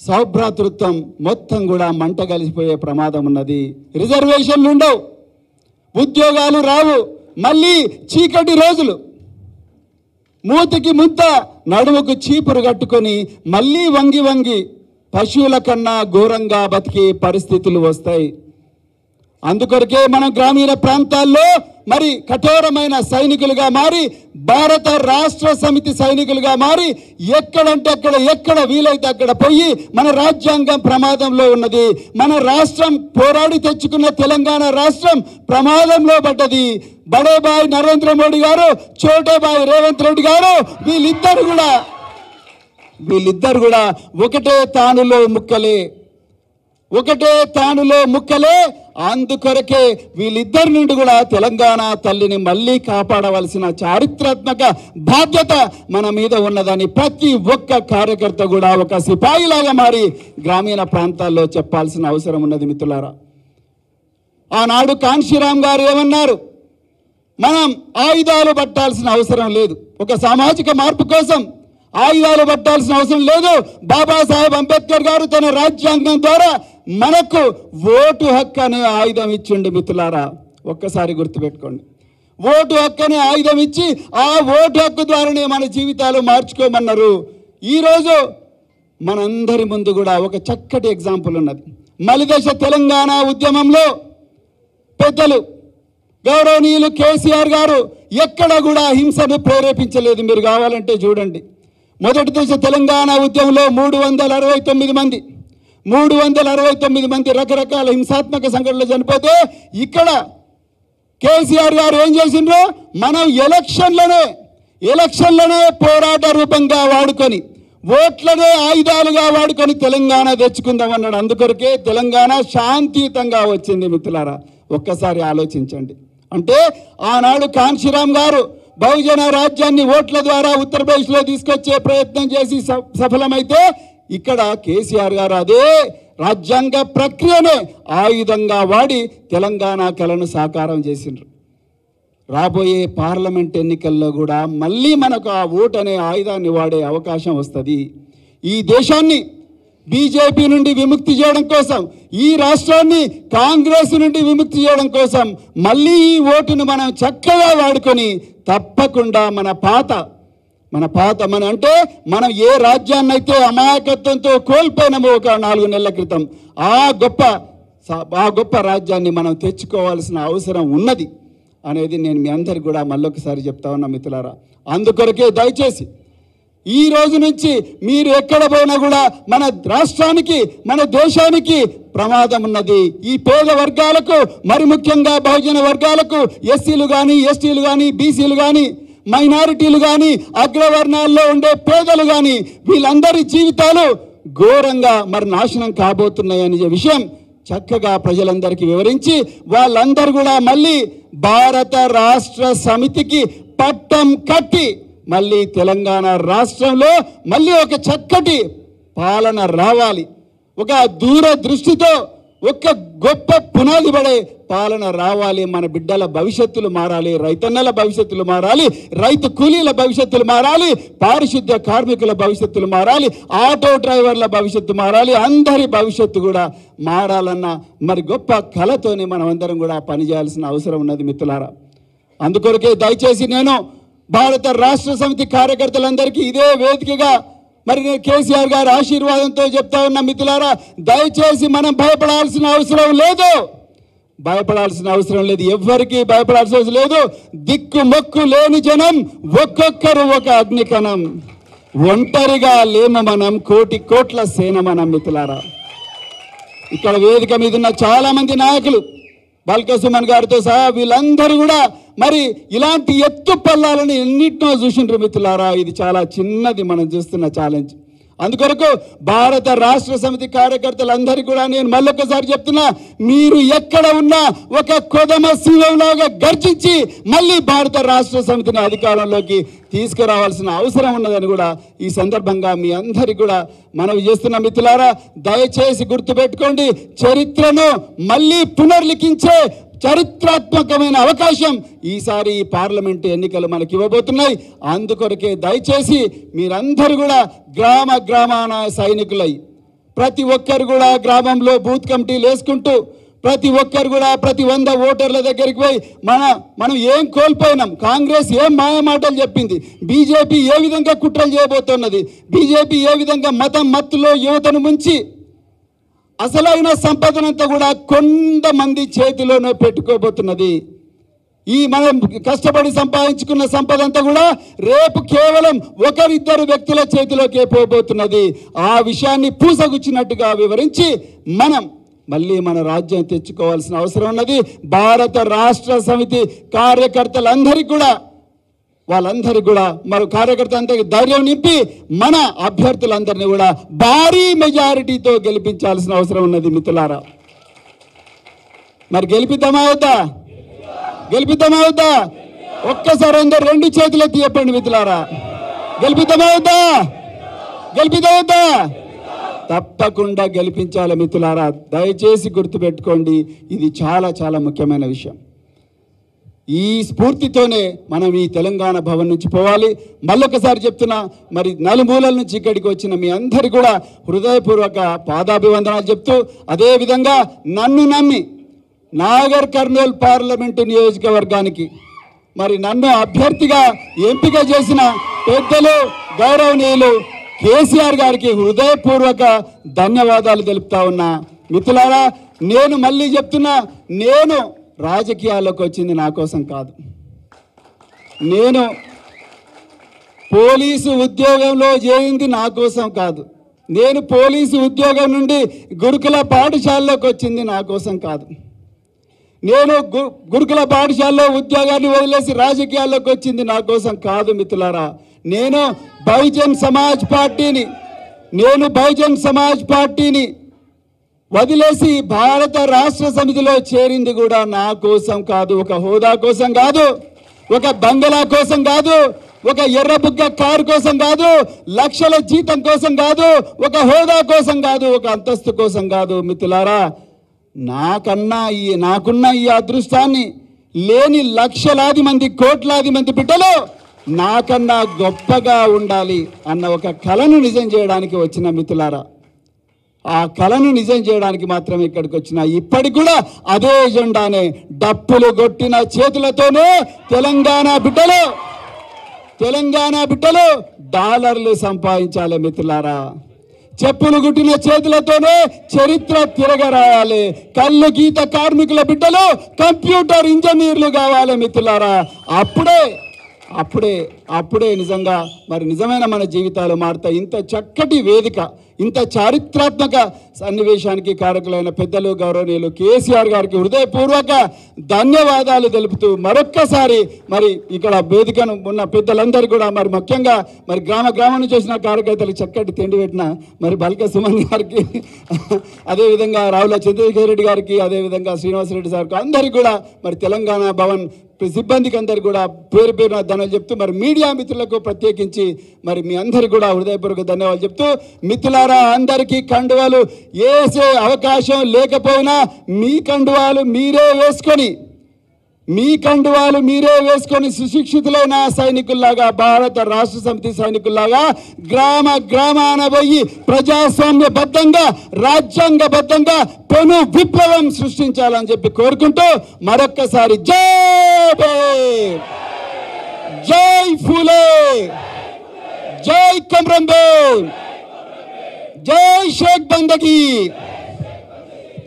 సౌభ్రాతృత్వం మొత్తం కూడా మంట కలిసిపోయే ప్రమాదం ఉన్నది. రిజర్వేషన్లు ఉండవు, ఉద్యోగాలు రావు, మళ్ళీ చీకటి రోజులు, మూతికి ముద్ద నడుముకు చీపురు కట్టుకొని మళ్ళీ వంగి పశువుల కన్నా ఘోరంగా బతికే పరిస్థితులు వస్తాయి. అందుకొరకే మనం గ్రామీణ ప్రాంతాల్లో మరి కఠోరమైన సైనికులుగా మారి, భారత రాష్ట్ర సమితి సైనికులుగా మారి ఎక్కడంటే అక్కడ, ఎక్కడ వీలైతే అక్కడ పోయి మన రాజ్యాంగం ప్రమాదంలో ఉన్నది, మన రాష్ట్రం పోరాడి తెచ్చుకున్న తెలంగాణ రాష్ట్రం ప్రమాదంలో పడ్డది. బడేబాయ్ నరేంద్ర మోడీ గారు, చోటేబాయ్ రేవంత్ రెడ్డి గారు వీళ్ళిద్దరు కూడా ఒకటే తానులో ముక్కలే. అందుకొరకే వీళ్ళిద్దరి నుండి కూడా తెలంగాణ తల్లిని మళ్ళీ కాపాడవలసిన చారిత్రాత్మక బాధ్యత మన మీద ఉన్నదని ప్రతి ఒక్క కార్యకర్త కూడా ఒక సిపాయిలాగా మారి గ్రామీణ ప్రాంతాల్లో చెప్పాల్సిన అవసరం ఉన్నది. మిత్రులారా, ఆనాడు కాన్షీరామ్ గారు ఏమన్నారు? మనం ఆయుధాలు పట్టాల్సిన అవసరం లేదు, ఒక సామాజిక మార్పు కోసం ఆయుధాలు పట్టాల్సిన అవసరం లేదు. బాబాసాహెబ్ అంబేద్కర్ గారు తన రాజ్యాంగం ద్వారా మనకు ఓటు హక్కు అనే ఆయుధం ఇచ్చిండు. మిత్రులారా, ఒక్కసారి గుర్తుపెట్టుకోండి, ఓటు హక్కు అనే ఆయుధం ఇచ్చి ఆ ఓటు హక్కు ద్వారానే మన జీవితాలు మార్చుకోమన్నారు. ఈరోజు మనందరి ముందు కూడా ఒక చక్కటి ఎగ్జాంపుల్ ఉన్నది. మలిదశ తెలంగాణ ఉద్యమంలో పెద్దలు గౌరవనీయులు కేసీఆర్ గారు ఎక్కడ కూడా హింసను ప్రేరేపించలేదు. మీరు కావాలంటే చూడండి. మొదటి దశ తెలంగాణ ఉద్యమంలో 369 మంది రకరకాల హింసాత్మక సంఘటనలు చనిపోతే ఇక్కడ కేసీఆర్ గారు ఏం చేసిండ్రు? మనం ఎలక్షన్లనే పోరాట రూపంగా వాడుకొని, ఓట్లనే ఆయుధాలుగా వాడుకొని తెలంగాణ తెచ్చుకుందాం అన్నాడు. అందుకొరకే తెలంగాణ శాంతియుతంగా వచ్చింది. మిత్రులారా, ఒక్కసారి ఆలోచించండి. అంటే ఆనాడు కాన్షీరామ్ గారు బహుజన రాజ్యాన్ని ఓట్ల ద్వారా ఉత్తరప్రదేశ్లో తీసుకొచ్చే ప్రయత్నం చేసి సఫలమైతే, ఇక్కడ కేసీఆర్ గారు అదే రాజ్యాంగ ప్రక్రియనే ఆయుధంగా వాడి తెలంగాణ కలను సాకారం చేసిండ్రు. రాబోయే పార్లమెంట్ ఎన్నికల్లో కూడా మళ్ళీ మనకు ఆ ఓటు అనే ఆయుధాన్ని వాడే అవకాశం వస్తుంది. ఈ దేశాన్ని బీజేపీ నుండి విముక్తి చేయడం కోసం, ఈ రాష్ట్రాన్ని కాంగ్రెస్ నుండి విముక్తి చేయడం కోసం మళ్ళీ ఈ ఓటును మనం చక్కగా వాడుకొని తప్పకుండా మన అంటే మనం ఏ రాజ్యాన్ని అయితే అమాయకత్వంతో కోల్పోయినామో ఒక 4 నెలల క్రితం, ఆ గొప్ప రాజ్యాన్ని మనం తెచ్చుకోవాల్సిన అవసరం ఉన్నది అనేది నేను మీ అందరికి కూడా మళ్ళొకసారి చెప్తా ఉన్నా. మిత్రులారా, అందుకొరకే దయచేసి ఈ రోజు నుంచి మీరు ఎక్కడ పోయినా కూడా మన రాష్ట్రానికి, మన దేశానికి ప్రమాదం ఉన్నది. ఈ పేద వర్గాలకు, మరి ముఖ్యంగా బహుజన వర్గాలకు, ఎస్సీలు కానీ, ఎస్టీలు కానీ, బీసీలు కానీ, మైనారిటీలు కానీ, అగ్రవర్ణాల్లో ఉండే పేదలు కానీ, వీళ్ళందరి జీవితాలు ఘోరంగా మరి నాశనం కాబోతున్నాయనే విషయం చక్కగా ప్రజలందరికీ వివరించి, వాళ్ళందరూ కూడా మళ్ళీ భారత రాష్ట్ర సమితికి పట్టం కట్టి మళ్ళీ తెలంగాణ రాష్ట్రంలో మళ్ళీ ఒక చక్కటి పాలన రావాలి, ఒక దూరదృష్టితో ఒక గొప్ప పునాది పడే పాలన రావాలి. మన బిడ్డల భవిష్యత్తులు మారాలి, రైతన్నల భవిష్యత్తులు మారాలి, రైతు కూలీల భవిష్యత్తులు మారాలి, పారిశుద్ధ్య కార్మికుల భవిష్యత్తులు మారాలి, ఆటో డ్రైవర్ల భవిష్యత్తు మారాలి, అందరి భవిష్యత్తు కూడా మారాలన్న మరి గొప్ప కళతోనే మనం అందరం కూడా పనిచేయాల్సిన అవసరం ఉన్నది. మిత్రులారా, అందుకొరకే దయచేసి నేను భారత రాష్ట్ర సమితి కార్యకర్తలందరికీ ఇదే వేదికగా మరి నేను కేసీఆర్ గారి ఆశీర్వాదంతో చెప్తా ఉన్నా. మిత్రులారా, దయచేసి మనం భయపడాల్సిన అవసరం లేదు, ఎవ్వరికి భయపడాల్సిన అవసరం లేదు. దిక్కు మొక్కు లేని జనం, ఒక్కొక్కరు ఒక అగ్నికణం, ఒంటరిగా లేమ మనం, కోట్ల సేన మనం. మిత్రులారా, ఇక్కడ వేదిక మీద ఉన్న చాలా మంది నాయకులు, బాల్క సుమన్ గారితో సహా వీళ్ళందరూ కూడా మరి ఇలాంటి ఎత్తు పల్లాలను ఎన్నిటినో చూసిండ్రు. మిత్రులారా, ఇది చాలా చిన్నది మనం చూస్తున్న ఛాలెంజ్. అందుకొరకు భారత రాష్ట్ర సమితి కార్యకర్తలందరికీ కూడా నేను మళ్ళొకసారి చెప్తున్నా, మీరు ఎక్కడ ఉన్నా ఒక కొదమ సింహంలాగా గర్జించి మళ్ళీ భారత రాష్ట్ర సమితిని అధికారంలోకి తీసుకురావాల్సిన అవసరం ఉన్నదని కూడా ఈ సందర్భంగా మీ అందరికీ కూడా మనవి చేస్తున్న. మిత్రులారా, దయచేసి గుర్తుపెట్టుకోండి, చరిత్రను మళ్ళీ పునర్లిఖించే చరిత్రాత్మకమైన అవకాశం ఈసారి ఈ పార్లమెంటు ఎన్నికలు మనకి ఇవ్వబోతున్నాయి. అందుకొరకే దయచేసి మీరందరూ కూడా గ్రామాన సైనికులై, ప్రతి ఒక్కరు కూడా గ్రామంలో బూత్ కమిటీలు వేసుకుంటూ, ప్రతి ఒక్కరు కూడా ప్రతి 100 ఓటర్ల దగ్గరికి పోయి మనం ఏం కోల్పోయినాం, కాంగ్రెస్ ఏం మాయమాటలు చెప్పింది, బీజేపీ ఏ విధంగా కుట్రలు చేయబోతున్నది, బీజేపీ ఏ విధంగా మత్తులో యువతను ముంచి అసలైన సంపదనంతా కూడా కొంతమంది చేతిలోనే పెట్టుకోబోతున్నది. ఈ మనం కష్టపడి సంపాదించుకున్న సంపద అంతా కూడా రేపు కేవలం 1-2 వ్యక్తుల చేతిలోకే పోబోతున్నది. ఆ విషయాన్ని పూసగుచ్చినట్టుగా వివరించి మనం మళ్ళీ మన రాజ్యం తెచ్చుకోవాల్సిన అవసరం ఉన్నది. భారత రాష్ట్ర సమితి వాళ్ళందరికీ కూడా మరి కార్యకర్తలందరికీ ధైర్యం నింపి మన అభ్యర్థులందరినీ కూడా భారీ మెజారిటీతో గెలిపించాల్సిన అవసరం ఉన్నది. మిత్రులారా, మరి గెలిపిద్దామా అవుతా? ఒక్కసారి అందరు 2 చేతులెత్తి చెప్పండి. మిత్రులారా, గెలిపిద్దామా అవుతా? తప్పకుండా గెలిపించాలి మిత్రులారా. దయచేసి గుర్తుపెట్టుకోండి, ఇది చాలా చాలా ముఖ్యమైన విషయం. ఈ స్ఫూర్తితోనే మనం ఈ తెలంగాణ భవన్ నుంచి పోవాలి. మళ్ళొకసారి చెప్తున్నా, మరి నలుమూలల నుంచి ఇక్కడికి వచ్చిన మీ అందరి కూడా హృదయపూర్వక పాదాభివందనాలు చెప్తూ, అదేవిధంగా నన్ను నమ్మి నాగర్ కర్నూల్ పార్లమెంటు నియోజకవర్గానికి మరి నన్ను అభ్యర్థిగా ఎంపిక చేసిన పెద్దలు గౌరవనీయులు కేసీఆర్ గారికి హృదయపూర్వక ధన్యవాదాలు తెలుపుతా ఉన్నా. మిత్రులారా, నేను మళ్ళీ చెప్తున్నా, నేను రాజకీయాల్లోకి వచ్చింది నా కోసం కాదు. నేను పోలీసు ఉద్యోగంలో చేరింది నా కోసం కాదు. నేను పోలీసు ఉద్యోగం నుండి గురుకుల పాఠశాలలోకి వచ్చింది నా కోసం కాదు. నేను గురుకుల పాఠశాలలో ఉద్యోగాన్ని వదిలేసి రాజకీయాల్లోకి వచ్చింది నా కోసం కాదు మిత్రులారా. నేను బహుజన్ సమాజ్ పార్టీని వదిలేసి భారత రాష్ట్ర సమితిలో చేరింది కూడా నా కోసం కాదు. ఒక హోదా కోసం కాదు, ఒక బంగళా కోసం కాదు, ఒక ఎర్రబుగ్గ కారు కోసం కాదు, లక్షల జీతం కోసం కాదు, ఒక హోదా కోసం కాదు, ఒక అంతస్తు కోసం కాదు. మిత్రులారా, నాకున్న ఈ అదృష్టాన్ని లేని లక్షలాది మంది, కోట్లాది మంది బిడ్డలు నాకన్నా గొప్పగా ఉండాలి అన్న ఒక కలను నిజం చేయడానికి వచ్చిన మిత్రులారా. ఆ కలను నిజం చేయడానికి మాత్రమే ఇక్కడికి వచ్చిన. ఇప్పటికి కూడా అదే ఎజెండానే, డప్పులు కొట్టిన చేతులతోనే తెలంగాణ బిడ్డలు డాలర్లు సంపాదించాలి మిత్రులారా. చెప్పులు గుట్టిన చేతులతోనే చరిత్ర తిరగరాయాలి. కళ్ళు గీత కార్మికుల బిడ్డలు కంప్యూటర్ ఇంజనీర్లు కావాలి మిత్రులారా. అప్పుడే నిజంగా మరి నిజమైన మన జీవితాలు మారుతాయి. ఇంత చక్కటి వేదిక, ఇంత చారిత్రాత్మక సన్నివేశానికి కారకులైన పెద్దలు గౌరవనీయులు కేసీఆర్ గారికి హృదయపూర్వక ధన్యవాదాలు తెలుపుతూ మరొక్కసారి మరి ఇక్కడ వేదికను ఉన్న పెద్దలందరూ కూడా మరి ముఖ్యంగా మరి గ్రామం నుంచి వచ్చిన కార్యకర్తలకు చక్కటి తిండి పెట్టిన మరి బల్క సుమన్ గారికి, అదేవిధంగా రావుల చంద్రశేఖర్ రెడ్డి గారికి, అదేవిధంగా శ్రీనివాసరెడ్డి సార్కి, అందరికీ కూడా మరి తెలంగాణ భవన్ సిబ్బందికి అందరు కూడా పేరు పేరున ధన్యవాదాలు చెప్తూ, మరి మీడియా మిత్రులకు ప్రత్యేకించి మరి మీ అందరికీ కూడా హృదయపూర్వక ధన్యవాదాలు చెప్తూ, మిత్రులారా, అందరికీ కండువాలు వేసే అవకాశం లేకపోయినా మీ కండువాలు మీరే వేసుకొని సుశిక్షితులైన సైనికుల్లాగా, భారత రాష్ట్ర సమితి సైనికుల్లాగా గ్రామాన పోయి ప్రజాస్వామ్యబద్ధంగా, రాజ్యాంగబద్ధంగా పెను విప్లవం సృష్టించాలని చెప్పి కోరుకుంటూ మరొక్కసారి జై ఫూలే, జై కమ్రం భీమ్, జై షేక్ బందగి,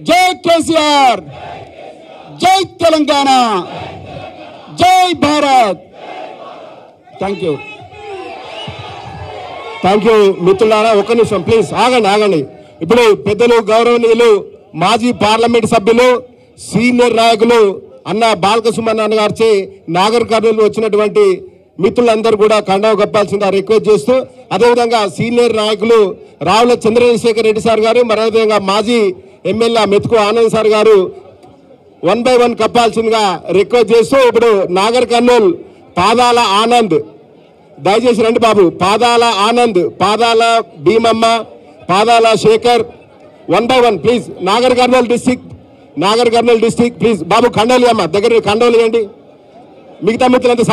జై కేసీఆర్, జై తెలంగాణ, జై భారత్. థ్యాంక్ యూ మిత్రులారా. ఒక్క నిమిషం ప్లీజ్ ఆగండి. ఇప్పుడు పెద్దలు గౌరవనీయులు మాజీ పార్లమెంట్ సభ్యులు సీనియర్ నాయకులు అన్న బాల్క సుమన్ అన్న గారిచే నాగర్ కర్నూలు వచ్చినటువంటి మిత్రులందరూ కూడా కండవ కప్పాల్సిందిగా రిక్వెస్ట్ చేస్తూ, అదేవిధంగా సీనియర్ నాయకులు రావుల చంద్రశేఖర్ రెడ్డి సార్ గారు, మరి అదేవిధంగా మాజీ ఎమ్మెల్యే మెతుకు ఆనంద్ సార్ గారు 1 by 1 కప్పాల్సిందిగా రిక్వెస్ట్ చేస్తూ, ఇప్పుడు నాగర్ కర్నూల్ పాదాల ఆనంద్, దయచేసి రండి బాబు. పాదాల Anand, Padala Bheemamma, Padala Shekhar, 1 by 1 please. Nagarkurnool district please బాబు. కండోలి అమ్మ దగ్గర కండోలు ఇవ్వండి. మిగతా మిత్రులంతా